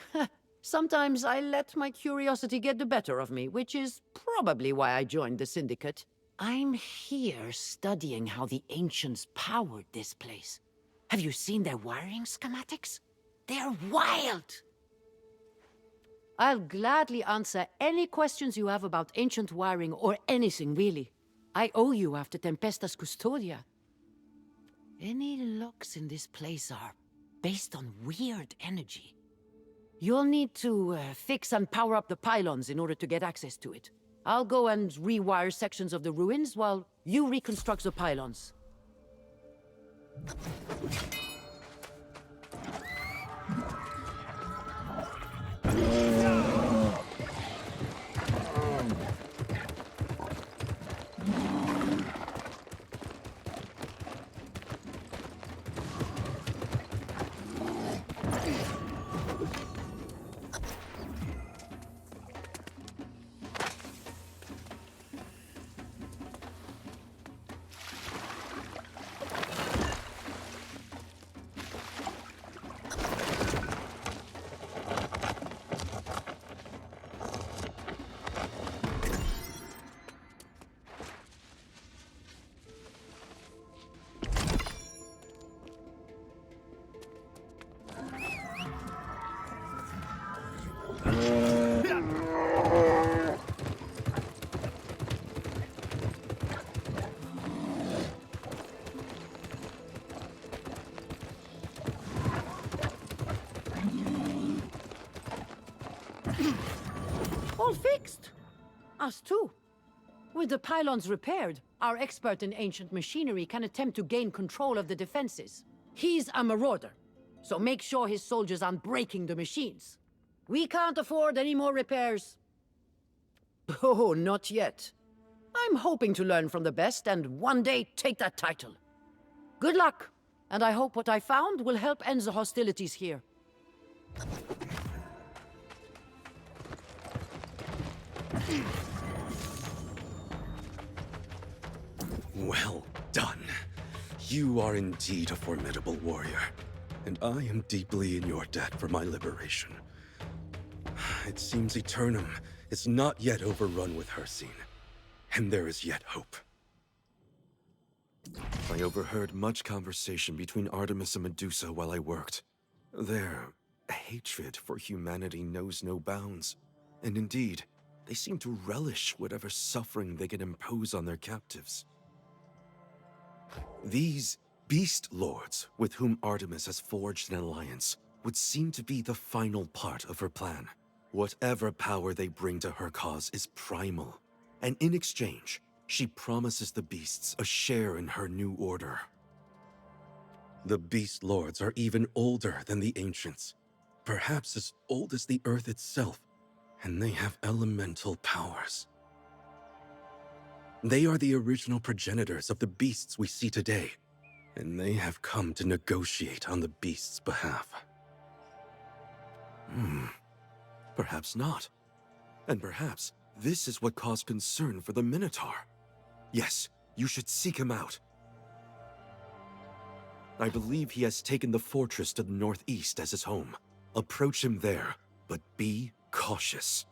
Speaker 1: Sometimes I let my curiosity get the better of me, which is probably why I joined the Syndicate. I'm here studying how the ancients powered this place. Have you seen their wiring schematics? They're wild! I'll gladly answer any questions you have about ancient wiring or anything, really. I owe you after Tempestas Custodia. Any locks in this place are based on weird energy. You'll need to fix and power up the pylons in order to get access to it. I'll go and rewire sections of the ruins while you reconstruct the pylons. All fixed. Us too. With the pylons repaired, our expert in ancient machinery can attempt to gain control of the defenses. He's a marauder, so make sure his soldiers aren't breaking the machines. We can't afford any more repairs. Oh, not yet. I'm hoping to learn from the best and one day take that title. Good luck, and I hope what I found will help end the hostilities here.
Speaker 12: Well done. You are indeed a formidable warrior, and I am deeply in your debt for my liberation. It seems Aeternum is not yet overrun with Hircine, and there is yet hope. I overheard much conversation between Artemis and Medusa while I worked. Their hatred for humanity knows no bounds, and indeed, they seem to relish whatever suffering they can impose on their captives. These beast lords with whom Artemis has forged an alliance would seem to be the final part of her plan. Whatever power they bring to her cause is primal, and in exchange, she promises the beasts a share in her new order. The beast lords are even older than the ancients, perhaps as old as the earth itself, and they have elemental powers. They are the original progenitors of the beasts we see today, and they have come to negotiate on the beasts' behalf. Perhaps not. And perhaps this is what caused concern for the Minotaur. Yes, you should seek him out. I believe he has taken the fortress to the northeast as his home. Approach him there, but be cautious.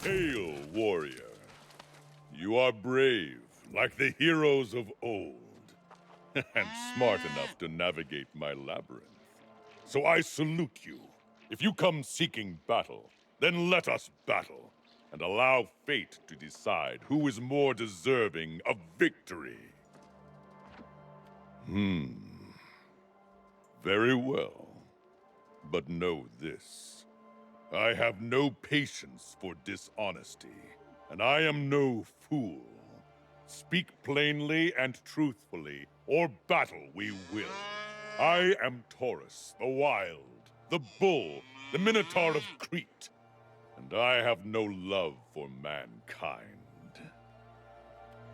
Speaker 2: Hail, warrior. You are brave, like the heroes of old, and smart enough to navigate my labyrinth. So I salute you. If you come seeking battle, then let us battle, and allow fate to decide who is more deserving of victory. Very well. But know this. I have no patience for dishonesty, and I am no fool. Speak plainly and truthfully, or battle we will. I am Taurus, the Wild, the Bull, the Minotaur of Crete, and I have no love for mankind.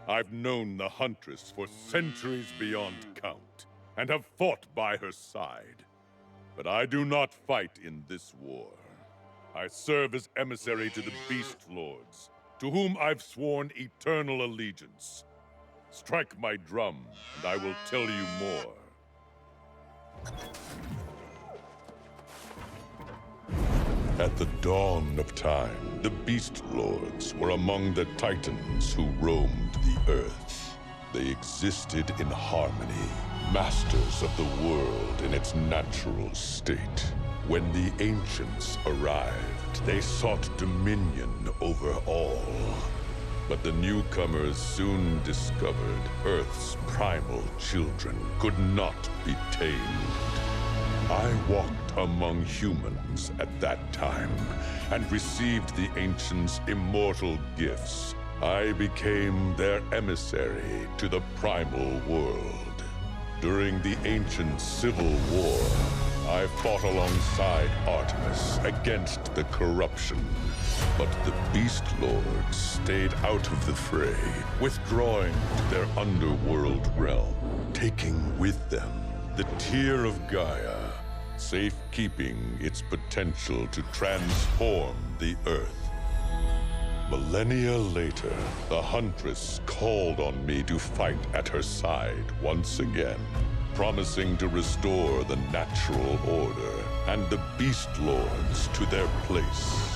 Speaker 2: I've known the Huntress for centuries beyond count, and have fought by her side. But I do not fight in this war. I serve as emissary to the Beast Lords, to whom I've sworn eternal allegiance. Strike my drum, and I will tell you more. At the dawn of time, the Beast Lords were among the Titans who roamed the Earth. They existed in harmony, masters of the world in its natural state. When the Ancients arrived, they sought dominion over all. But the newcomers soon discovered Earth's primal children could not be tamed. I walked among humans at that time, and received the Ancients' immortal gifts. I became their emissary to the primal world. During the ancient civil war, I fought alongside Artemis against the corruption. But the Beast Lords stayed out of the fray, withdrawing to their underworld realm, taking with them the Tear of Gaia, safekeeping its potential to transform the Earth. Millennia later, the Huntress called on me to fight at her side once again, promising to restore the natural order and the Beast Lords to their place.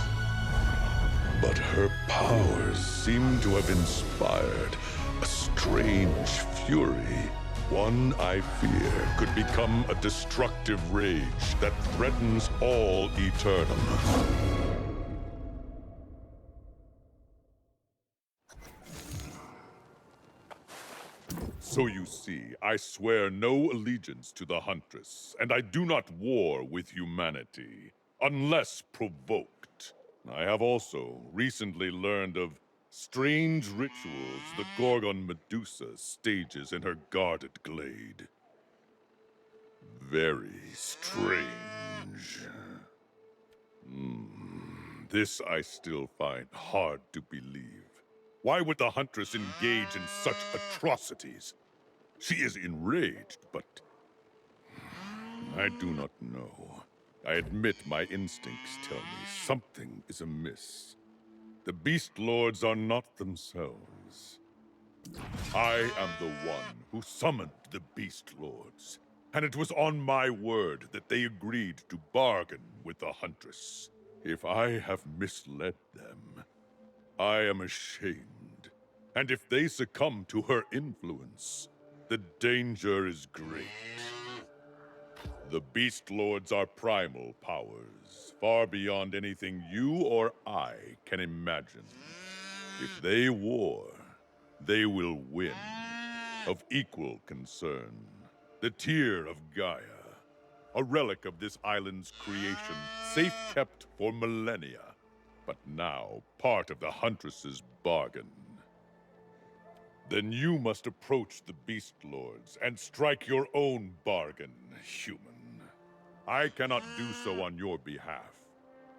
Speaker 2: But her powers seem to have inspired a strange fury, one I fear could become a destructive rage that threatens all Aeternum. So you see, I swear no allegiance to the Huntress, and I do not war with humanity, unless provoked. I have also recently learned of strange rituals the Gorgon Medusa stages in her guarded glade. Very strange. This I still find hard to believe. Why would the Huntress engage in such atrocities? She is enraged, but I do not know. I admit my instincts tell me something is amiss. The Beast Lords are not themselves. I am the one who summoned the Beast Lords, and it was on my word that they agreed to bargain with the Huntress. If I have misled them, I am ashamed. And if they succumb to her influence, the danger is great. The Beast Lords are primal powers, far beyond anything you or I can imagine. If they war, they will win. Of equal concern, the Tear of Gaia, a relic of this island's creation, safe kept for millennia, but now part of the Huntress's bargain. Then you must approach the Beast Lords and strike your own bargain, human. I cannot do so on your behalf,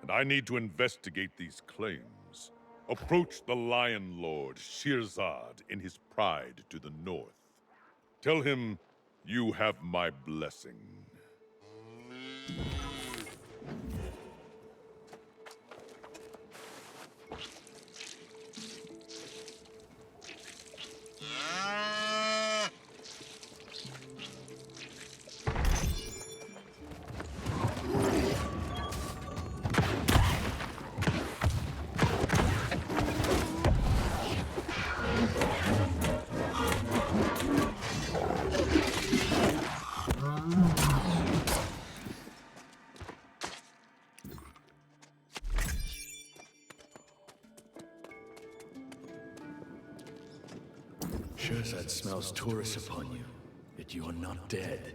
Speaker 2: and I need to investigate these claims. Approach the Lion Lord, Shirzad, in his pride to the north. Tell him you have my blessing.
Speaker 16: Shirzad smells Taurus upon you, yet you are not dead.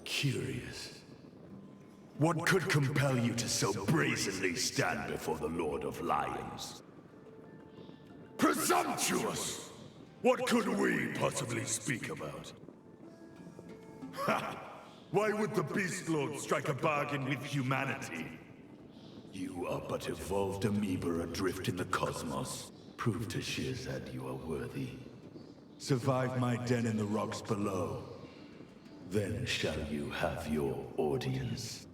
Speaker 16: Curious. What could compel you to so brazenly stand before the Lord of Lions? Presumptuous! What could we possibly speak about? Ha! Why would the Beast Lord strike a bargain with humanity? You are but evolved amoeba adrift in the cosmos. Prove to Shirzad you are worthy. Survive my den in the rocks below. Then shall you have your audience.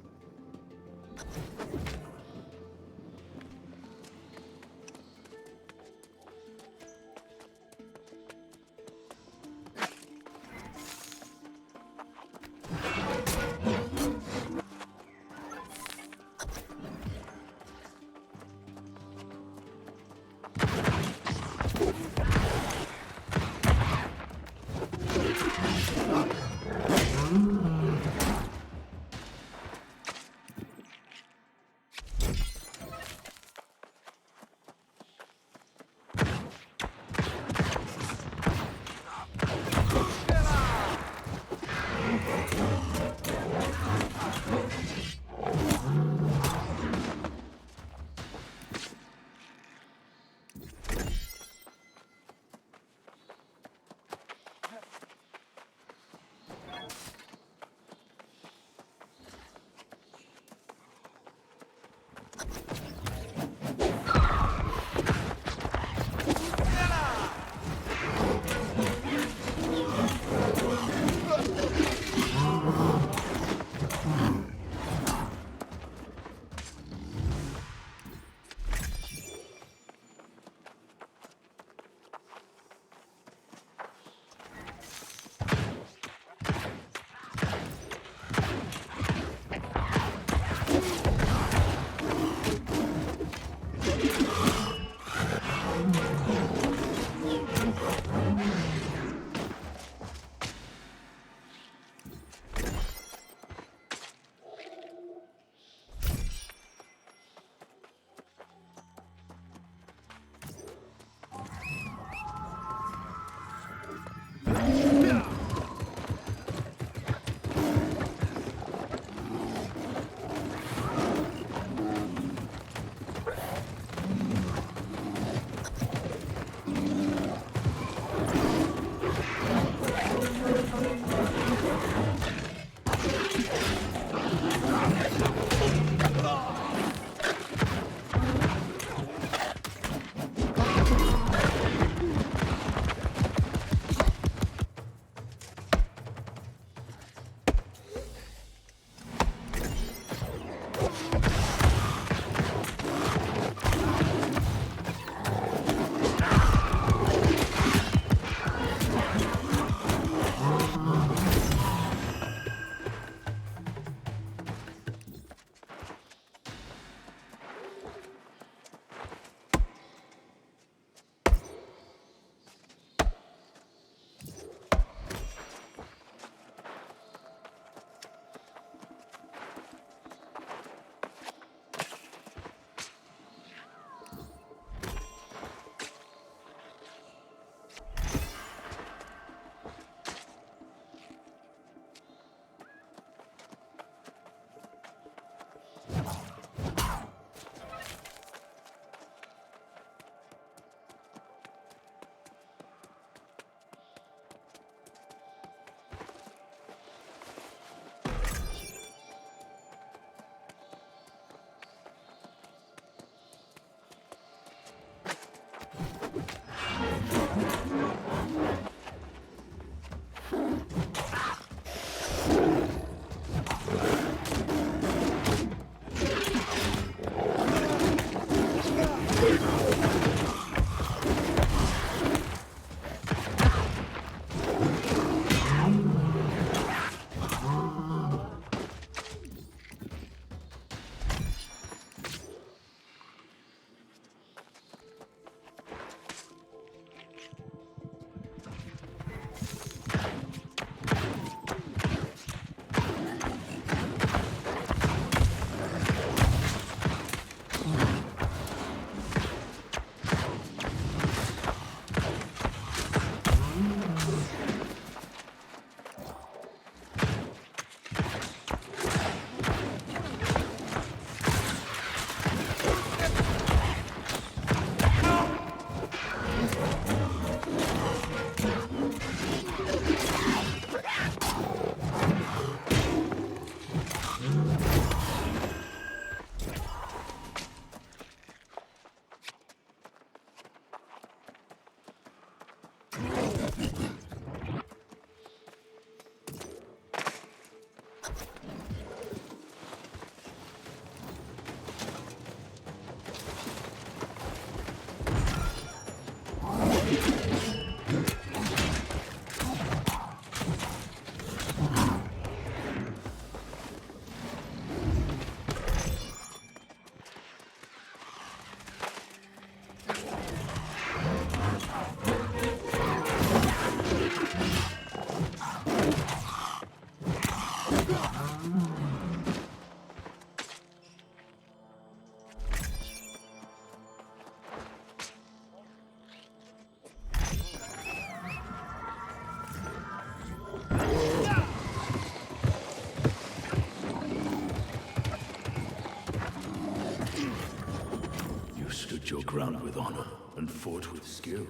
Speaker 16: your ground with honor and fought with skill.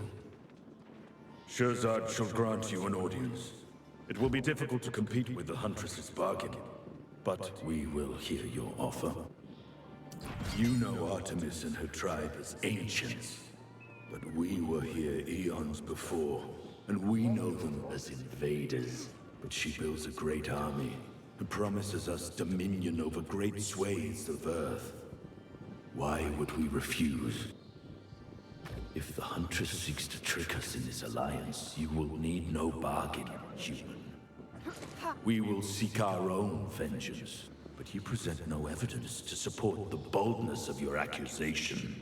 Speaker 16: Shirzad shall grant you an audience. It will be difficult to compete with the Huntress's bargain, but we will hear your offer. You know Artemis and her tribe as ancients, but we were here eons before, and we know them as invaders. But she builds a great army and promises us dominion over great swathes of Earth. Why would we refuse? If the Huntress seeks to trick us in this alliance, you will need no bargain, human. We will seek our own vengeance, but you present no evidence to support the boldness of your accusation.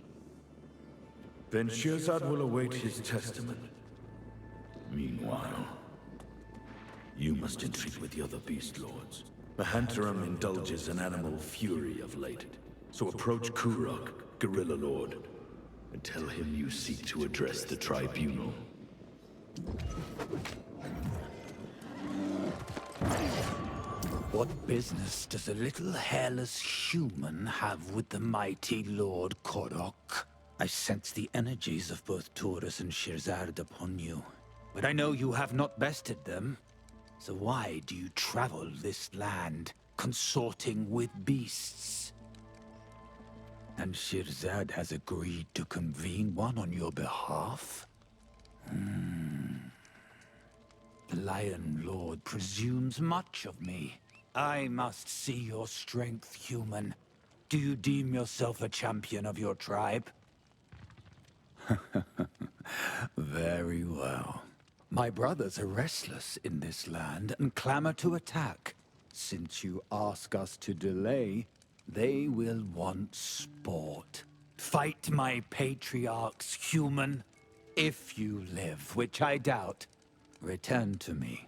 Speaker 16: Then Shirzad will await his testament. Meanwhile, you must entreat with the other Beast Lords. The Aeternum indulges in animal fury of late, so approach Kurok, Guerrilla Lord, and tell him you seek to address the Tribunal.
Speaker 17: What business does a little hairless human have with the mighty Lord Korok? I sense the energies of both Taurus and Shirzad upon you, but I know you have not bested them. So why do you travel this land, consorting with beasts? And Shirzad has agreed to convene one on your behalf? The Lion Lord presumes much of me. I must see your strength, human. Do you deem yourself a champion of your tribe? Very well. My brothers are restless in this land and clamor to attack. Since you ask us to delay, they will want sport. Fight my patriarchs, human. If you live, which I doubt, return to me.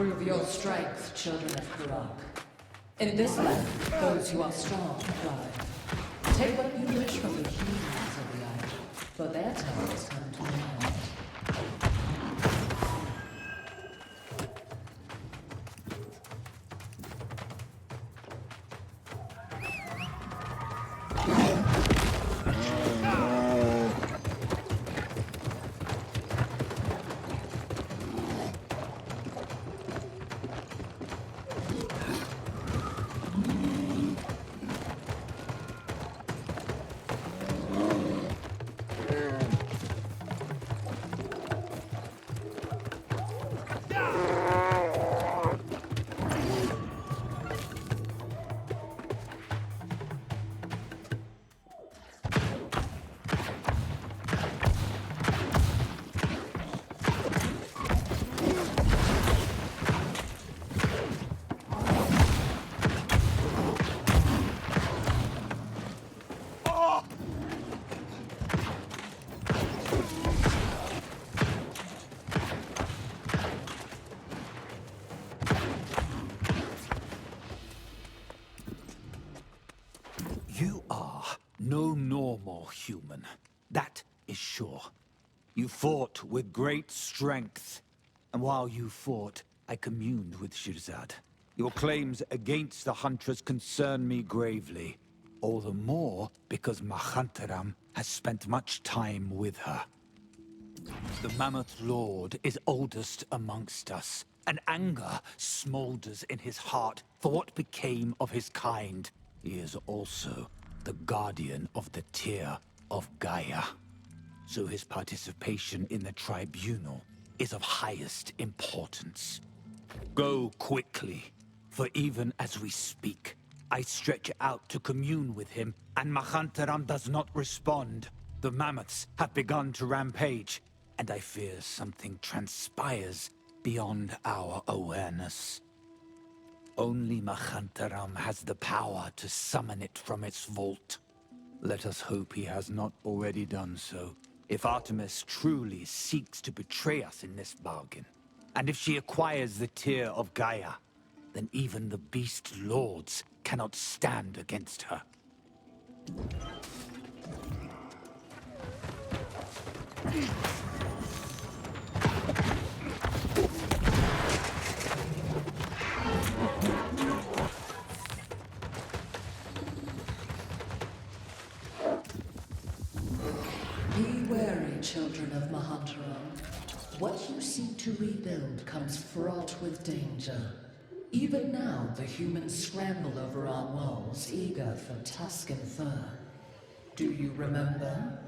Speaker 3: Prove your strength, children of Kurok. In this land, those who are strong thrive. Take what you wish from the humans of the island, for their time has come to an end.
Speaker 17: No normal human. That is sure. You fought with great strength. And while you fought, I communed with Shirzad. Your claims against the Huntress concern me gravely. All the more because Mahantaram has spent much time with her. The Mammoth Lord is oldest amongst us, and anger smolders in his heart for what became of his kind. He is also the guardian of the Tear of Gaia. So his participation in the tribunal is of highest importance. Go quickly, for even as we speak, I stretch out to commune with him, and Mahantaram does not respond. The mammoths have begun to rampage, and I fear something transpires beyond our awareness. Only Mahantaram has the power to summon it from its vault. Let us hope he has not already done so. If Artemis truly seeks to betray us in this bargain, and if she acquires the Tear of Gaia, then even the Beast Lords cannot stand against her.
Speaker 3: Be wary, children of Mahantaram. What you seek to rebuild comes fraught with danger. Even now, the humans scramble over our walls, eager for tusk and fur. Do you remember?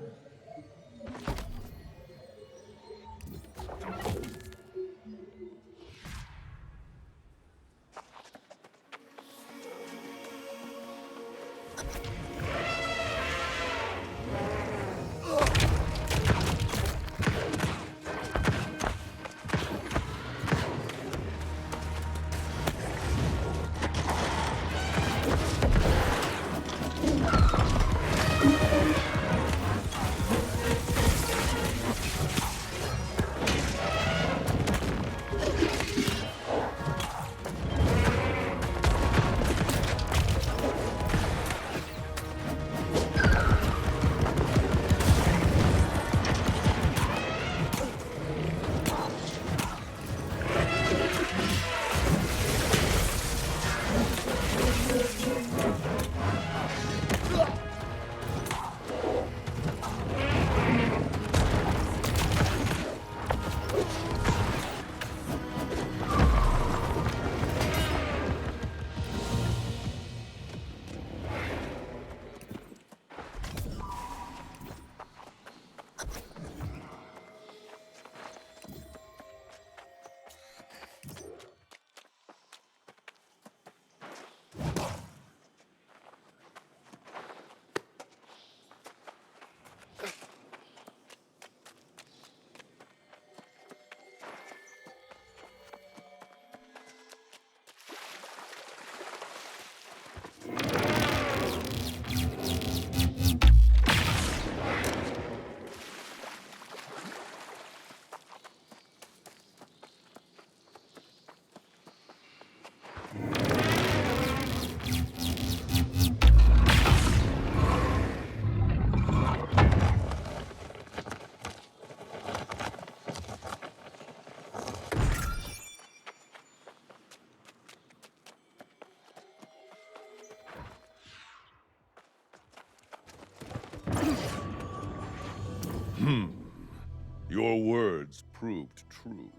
Speaker 2: Your words proved true,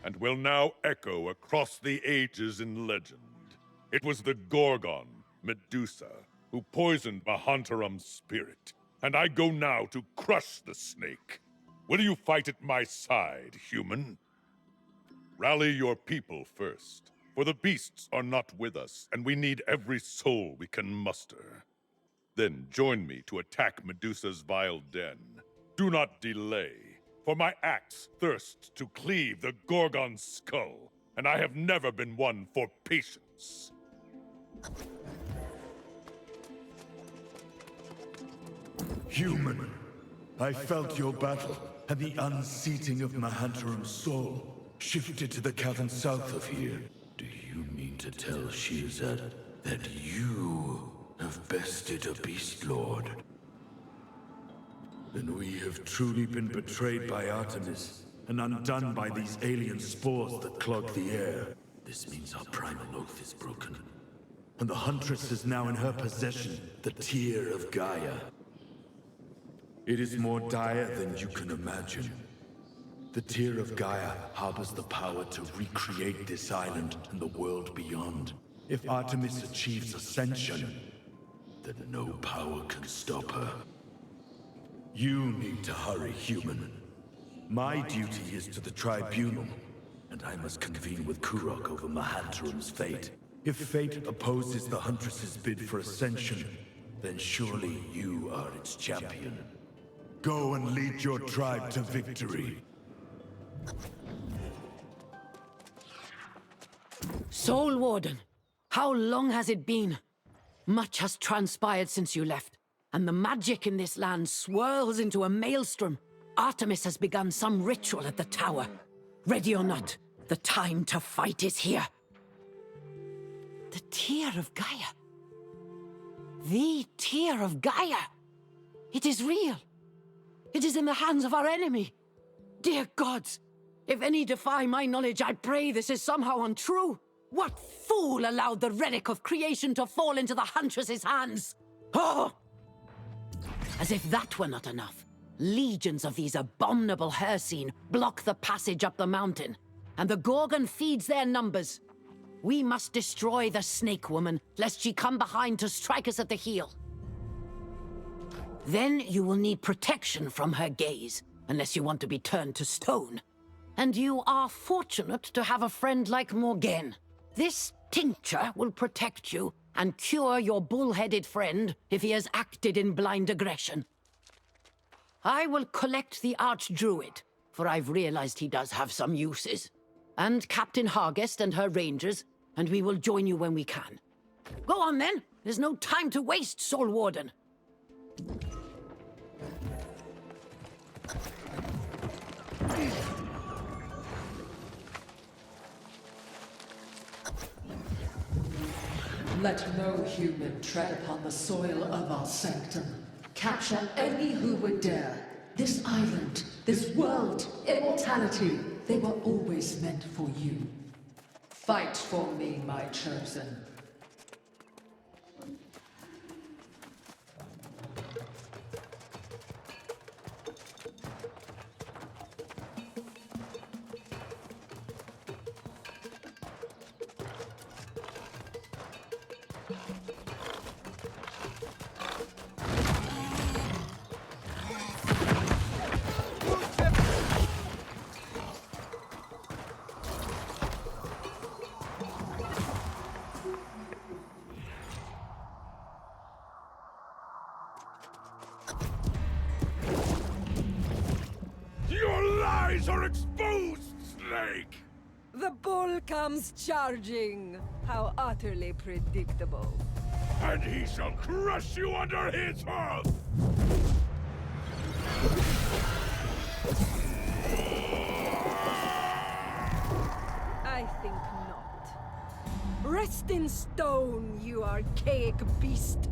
Speaker 2: and will now echo across the ages in legend. It was the Gorgon, Medusa, who poisoned Mahantaram's spirit, and I go now to crush the snake. Will you fight at my side, human? Rally your people first, for the beasts are not with us, and we need every soul we can muster. Then join me to attack Medusa's vile den. Do not delay, for my axe thirsts to cleave the Gorgon's skull, and I have never been one for patience.
Speaker 16: Human, I felt your battle, and the unseating of Mahantaram's soul shifted to the cavern south of here. Do you mean to tell Shirzad that you have bested a beast lord? Then we have truly been betrayed by Artemis, and undone by these alien spores that clog the air. This means our primal oath is broken, and the Huntress is now in her possession, the Tear of Gaia. It is more dire than you can imagine. The Tear of Gaia harbors the power to recreate this island and the world beyond. If Artemis achieves ascension, then no power can stop her. You need to hurry, human. My duty is to the Tribunal, and I must convene with Kurok over Mahantaram's fate. If fate opposes the Huntress's bid for ascension, then surely you are its champion. Go and lead your tribe to victory.
Speaker 1: Soul Warden, how long has it been? Much has transpired since you left, and the magic in this land swirls into a maelstrom. Artemis has begun some ritual at the tower. Ready or not, the time to fight is here. The Tear of Gaia. The Tear of Gaia. It is real. It is in the hands of our enemy. Dear gods, if any defy my knowledge, I pray this is somehow untrue. What fool allowed the relic of creation to fall into the Huntress's hands? Oh! As if that were not enough, legions of these abominable Hircine block the passage up the mountain, and the Gorgon feeds their numbers. We must destroy the Snake Woman, lest she come behind to strike us at the heel. Then you will need protection from her gaze, unless you want to be turned to stone. And you are fortunate to have a friend like Morgaine. This tincture will protect you and cure your bull-headed friend if he has acted in blind aggression. I will collect the Archdruid, for I've realized he does have some uses, and Captain Hargest and her rangers, and we will join you when we can. Go on then! There's no time to waste, Soul Warden.
Speaker 3: Let no human tread upon the soil of our sanctum. Capture any who would dare. This island, this world, immortality, they were always meant for you. Fight for me, my chosen.
Speaker 2: Are exposed, Snake!
Speaker 18: The bull comes charging. How utterly predictable.
Speaker 2: And he shall crush you under his hoof!
Speaker 18: I think not. Rest in stone, you archaic beast.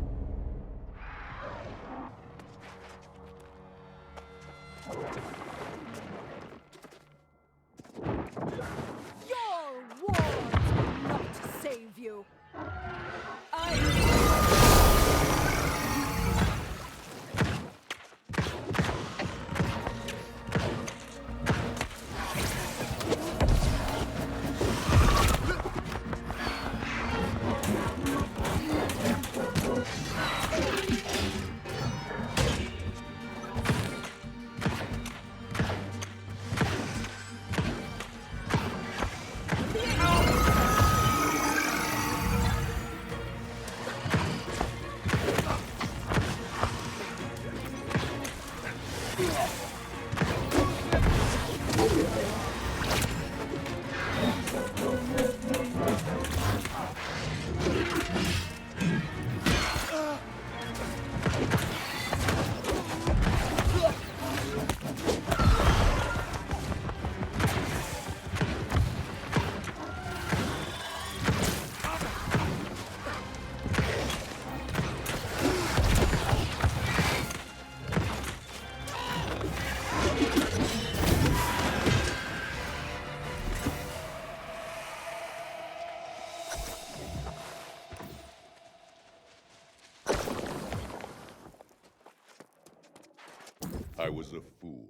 Speaker 2: I was a fool,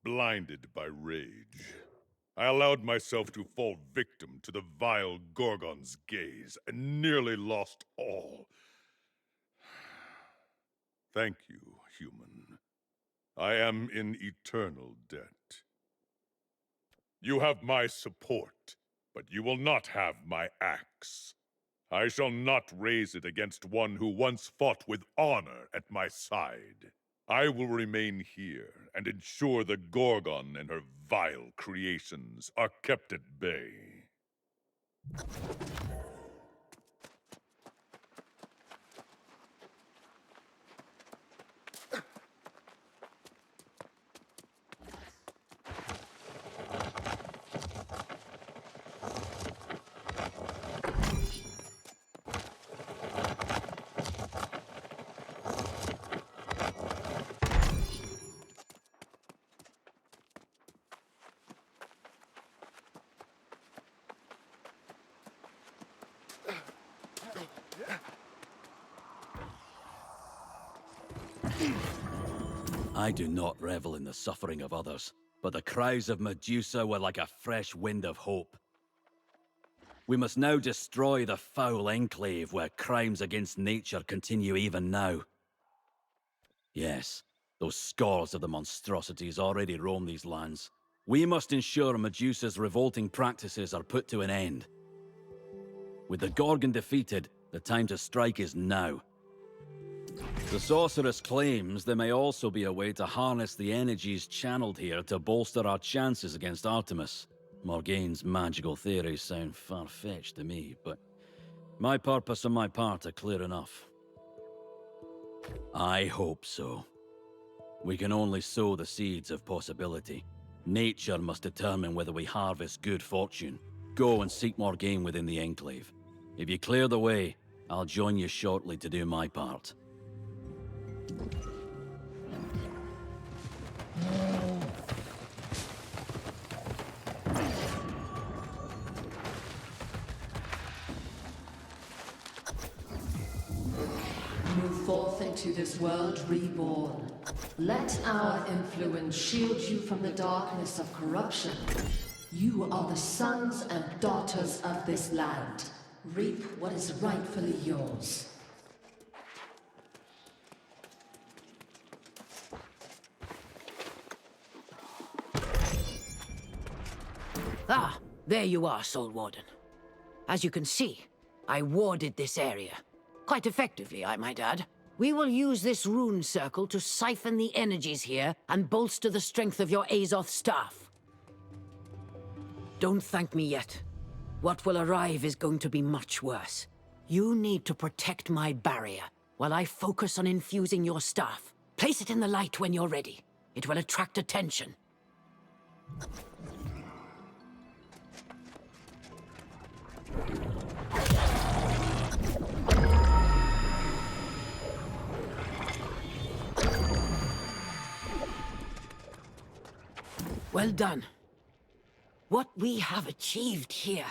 Speaker 2: blinded by rage. I allowed myself to fall victim to the vile Gorgon's gaze and nearly lost all. Thank you, human. I am in eternal debt. You have my support, but you will not have my axe. I shall not raise it against one who once fought with honor at my side. I will remain here and ensure the Gorgon and her vile creations are kept at bay.
Speaker 4: I do not revel in the suffering of others, but the cries of Medusa were like a fresh wind of hope. We must now destroy the foul enclave where crimes against nature continue even now. Yes, those scores of the monstrosities already roam these lands. We must ensure Medusa's revolting practices are put to an end. With the Gorgon defeated, the time to strike is now. The sorceress claims there may also be a way to harness the energies channeled here to bolster our chances against Artemis. Morgaine's magical theories sound far-fetched to me, but my purpose and my part are clear enough. I hope so. We can only sow the seeds of possibility. Nature must determine whether we harvest good fortune. Go and seek Morgaine within the Enclave. If you clear the way, I'll join you shortly to do my part.
Speaker 3: Move forth into this world reborn. Let our influence shield you from the darkness of corruption. You are the sons and daughters of this land. Reap what is rightfully yours.
Speaker 1: Ah, there you are, Soul Warden. As you can see, I warded this area. Quite effectively, I might add. We will use this rune circle to siphon the energies here and bolster the strength of your Azoth staff. Don't thank me yet. What will arrive is going to be much worse. You need to protect my barrier while I focus on infusing your staff. Place it in the light when you're ready. It will attract attention. Well done. What we have achieved here,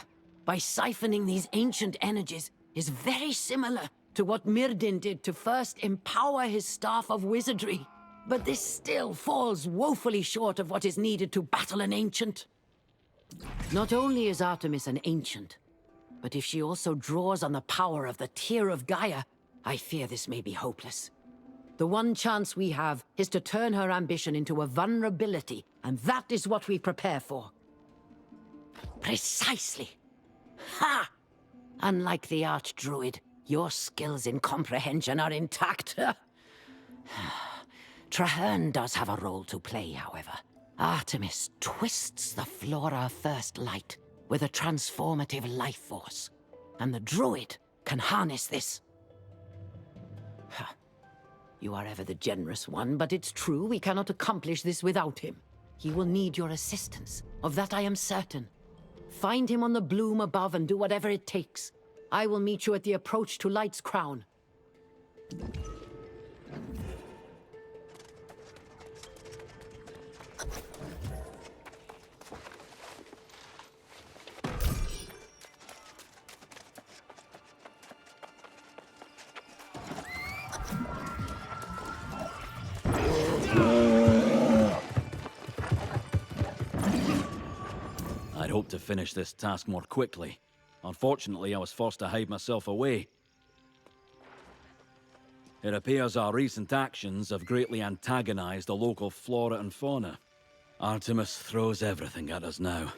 Speaker 1: by siphoning these ancient energies, is very similar to what Myrdin did to first empower his staff of wizardry. But this still falls woefully short of what is needed to battle an ancient. Not only is Artemis an ancient, but if she also draws on the power of the Tear of Gaia, I fear this may be hopeless. The one chance we have is to turn her ambition into a vulnerability, and that is what we prepare for. Precisely. Ha! Unlike the Archdruid, your skills in comprehension are intact. Traherne does have a role to play, however. Artemis twists the Flora of First Light with a transformative life force, and the Druid can harness this. You are ever the generous one, but it's true we cannot accomplish this without him. He will need your assistance, of that I am certain. Find him on the bloom above and do whatever it takes. I will meet you at the approach to Light's Crown.
Speaker 4: hoped to finish this task more quickly. Unfortunately, I was forced to hide myself away. It appears our recent actions have greatly antagonized the local flora and fauna. Artemis throws everything at us now.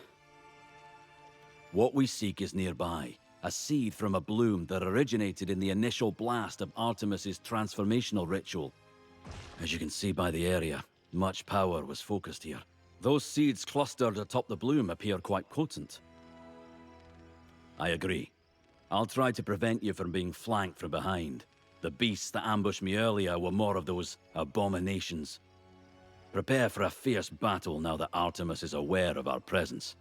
Speaker 4: What we seek is nearby, a seed from a bloom that originated in the initial blast of Artemis's transformational ritual. As you can see by the area, much power was focused here. Those seeds clustered atop the bloom appear quite potent. I agree. I'll try to prevent you from being flanked from behind. The beasts that ambushed me earlier were more of those abominations. Prepare for a fierce battle now that Artemis is aware of our presence.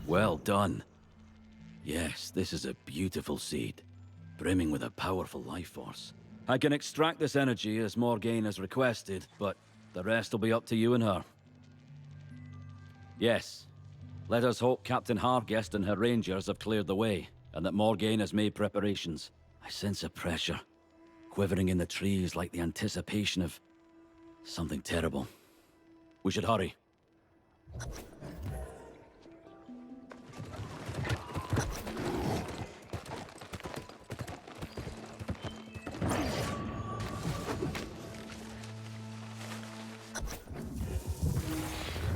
Speaker 4: Well done. Yes, this is a beautiful seed, brimming with a powerful life force. I can extract this energy as Morgaine has requested, but the rest will be up to you and her. Yes, let us hope Captain Hargest and her rangers have cleared the way, and that Morgaine has made preparations. I sense a pressure, quivering in the trees like the anticipation of something terrible. We should hurry.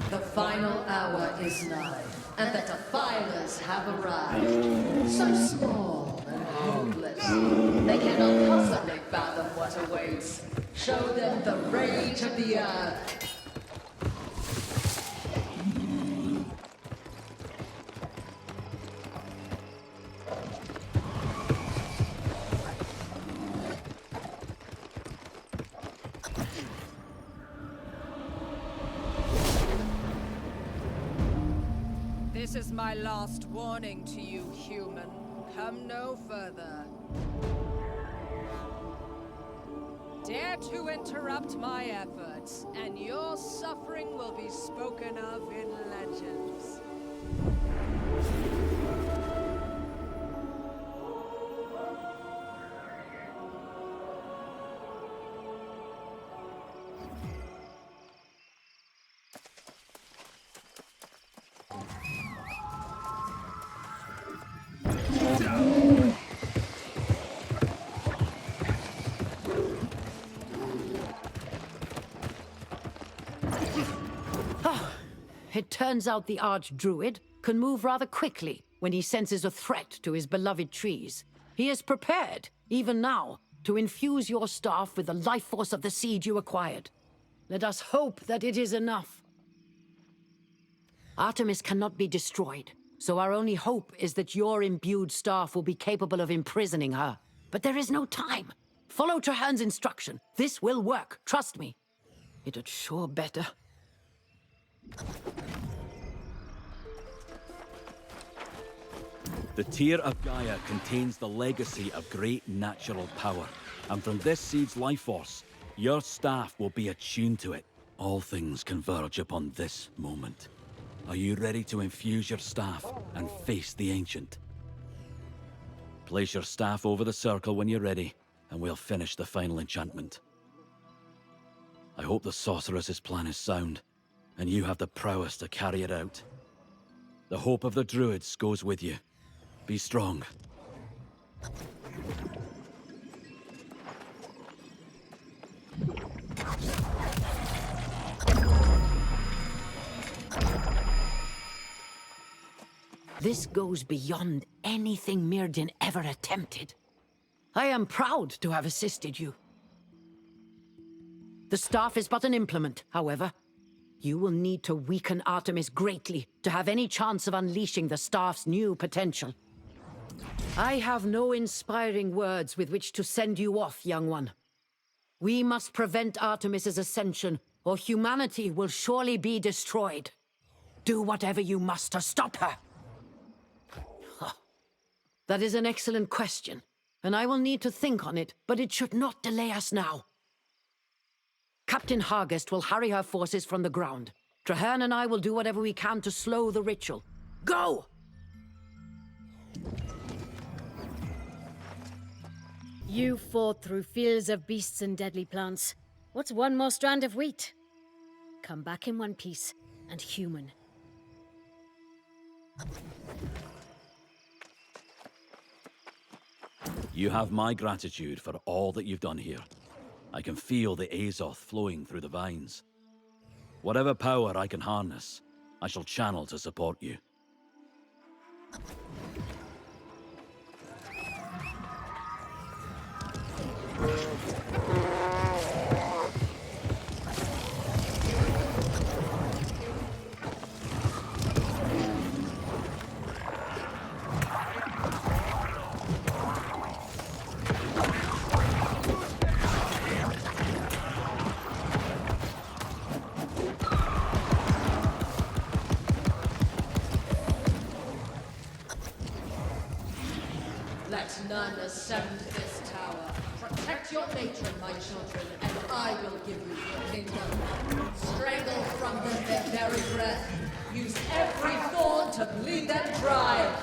Speaker 3: The final hour is nigh, and the defilers have arrived. So small and hopeless, they cannot possibly fathom what awaits. Show them the rage of the earth.
Speaker 18: This is my last warning to you, human. Come no further. Dare to interrupt my efforts, and your suffering will be spoken of in legends.
Speaker 1: It turns out the Archdruid can move rather quickly when he senses a threat to his beloved trees. He is prepared, even now, to infuse your staff with the life force of the seed you acquired. Let us hope that it is enough. Artemis cannot be destroyed, so our only hope is that your imbued staff will be capable of imprisoning her. But there is no time. Follow Trahan's instruction. This will work, trust me. It had sure better.
Speaker 4: The Tear of Gaia contains the legacy of great natural power, and from this seed's life force, your staff will be attuned to it. All things converge upon this moment. Are you ready to infuse your staff and face the Ancient? Place your staff over the circle when you're ready, and we'll finish the final enchantment. I hope the sorceress's plan is sound, and you have the prowess to carry it out. The hope of the Druids goes with you. Be strong.
Speaker 1: This goes beyond anything Mirden ever attempted. I am proud to have assisted you. The staff is but an implement, however. You will need to weaken Artemis greatly to have any chance of unleashing the staff's new potential. I have no inspiring words with which to send you off, young one. We must prevent Artemis's ascension, or humanity will surely be destroyed. Do whatever you must to stop her. That is an excellent question, and I will need to think on it, but it should not delay us now. Captain Hargest will hurry her forces from the ground. Traherne and I will do whatever we can to slow the ritual. Go!
Speaker 6: You fought through fields of beasts and deadly plants. What's one more strand of wheat? Come back in one piece, and human.
Speaker 4: You have my gratitude for all that you've done here. I can feel the Azoth flowing through the vines. Whatever power I can harness, I shall channel to support you.
Speaker 3: Let none ascend this tower. Protect your matron, my children, and I will give you your kingdom. Strangle from them their very breath. Use every thorn to bleed them dry.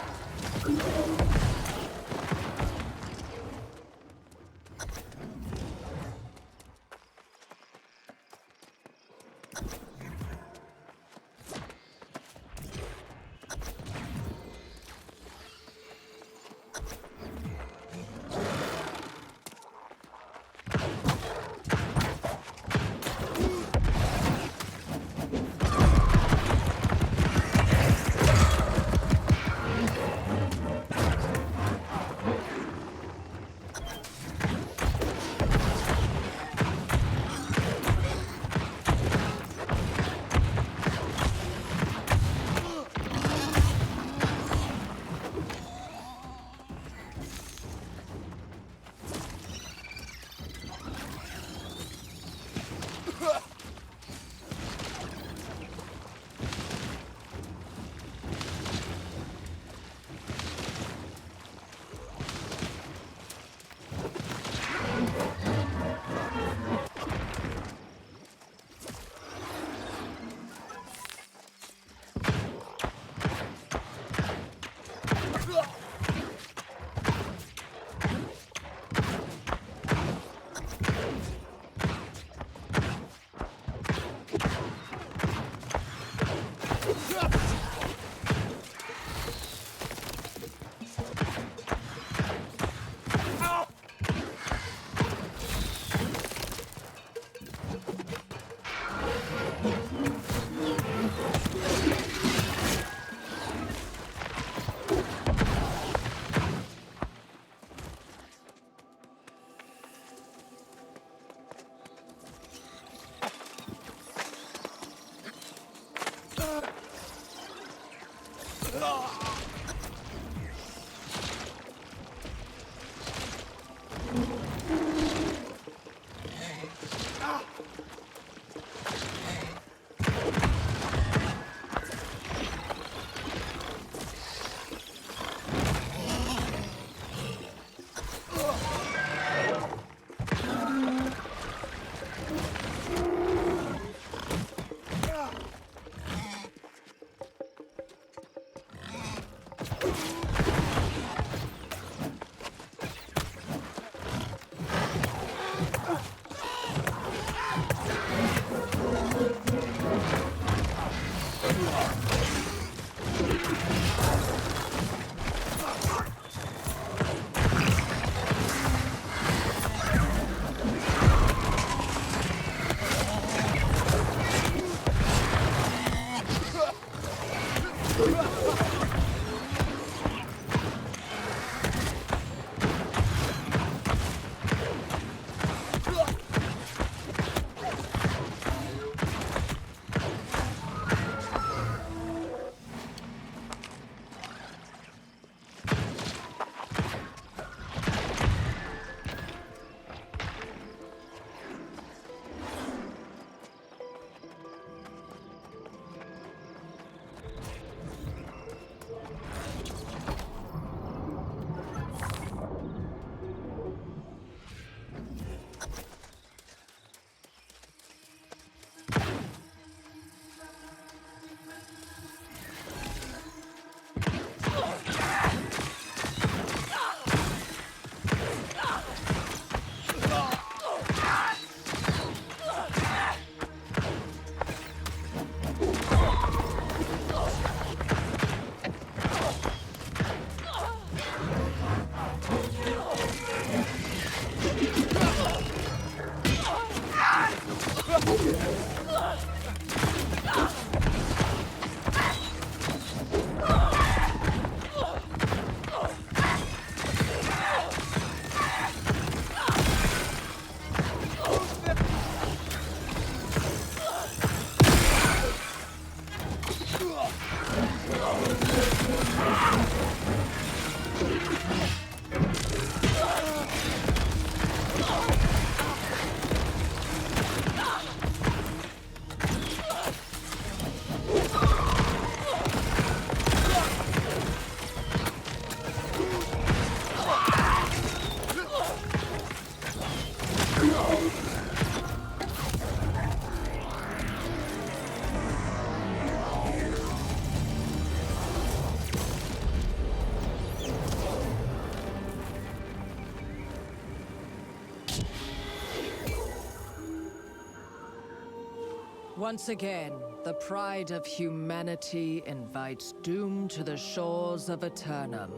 Speaker 18: Once again, the pride of humanity invites doom to the shores of Aeternum.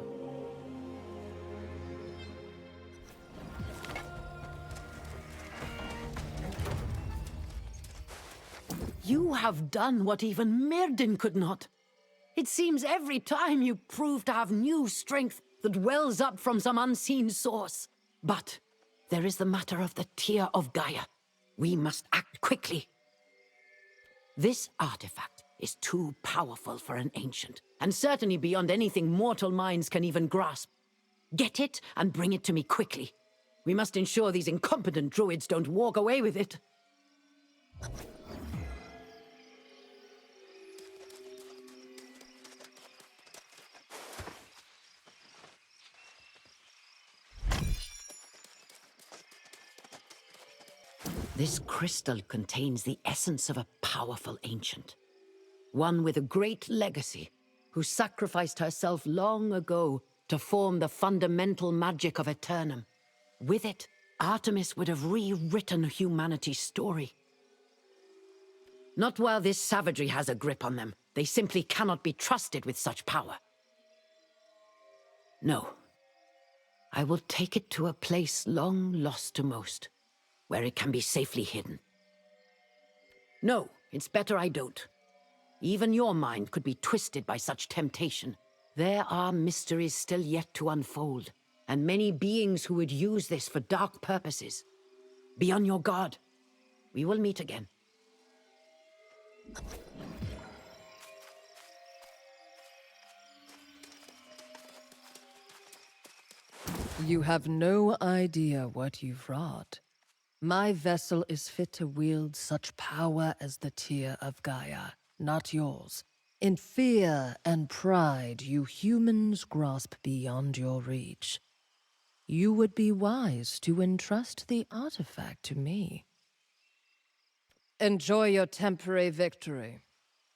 Speaker 1: You have done what even Myrddin could not. It seems every time you prove to have new strength that wells up from some unseen source. But there is the matter of the Tear of Gaia. We must act quickly. This artifact is too powerful for an ancient, and certainly beyond anything mortal minds can even grasp. Get it and bring it to me quickly. We must ensure these incompetent druids don't walk away with it. This crystal contains the essence of a powerful ancient. One with a great legacy, who sacrificed herself long ago to form the fundamental magic of Aeternum. With it, Artemis would have rewritten humanity's story. Not while this savagery has a grip on them. They simply cannot be trusted with such power. No. I will take it to a place long lost to most, where it can be safely hidden. No, it's better I don't. Even your mind could be twisted by such temptation. There are mysteries still yet to unfold, and many beings who would use this for dark purposes. Be on your guard. We will meet again.
Speaker 18: You have no idea what you've wrought. My vessel is fit to wield such power as the Tear of Gaia, not yours. In fear and pride, you humans grasp beyond your reach. You would be wise to entrust the artifact to me. Enjoy your temporary victory,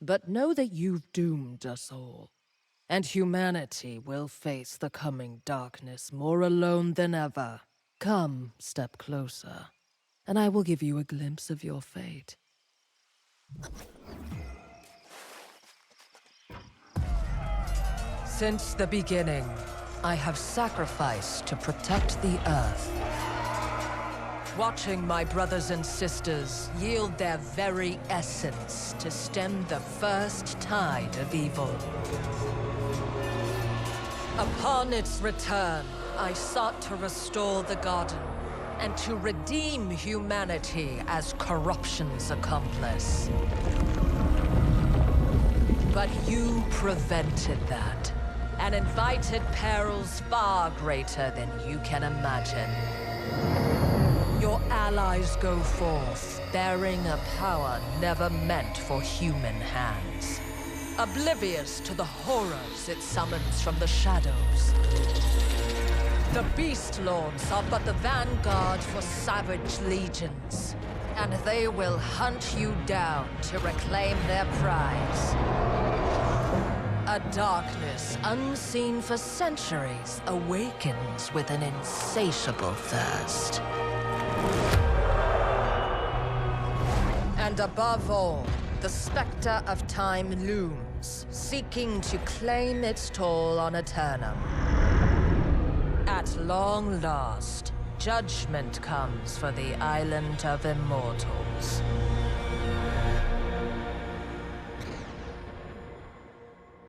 Speaker 18: but know that you've doomed us all, and humanity will face the coming darkness more alone than ever. Come, step closer, and I will give you a glimpse of your fate. Since the beginning, I have sacrificed to protect the Earth. Watching my brothers and sisters yield their very essence to stem the first tide of evil. Upon its return, I sought to restore the garden and to redeem humanity as corruption's accomplice. But you prevented that, and invited perils far greater than you can imagine. Your allies go forth, bearing a power never meant for human hands, oblivious to the horrors it summons from the shadows. The Beast Lords are but the vanguard for savage legions, and they will hunt you down to reclaim their prize. A darkness unseen for centuries awakens with an insatiable thirst. And above all, the specter of time looms, seeking to claim its toll on Aeternum. At long last, judgment comes for the Island of Immortals.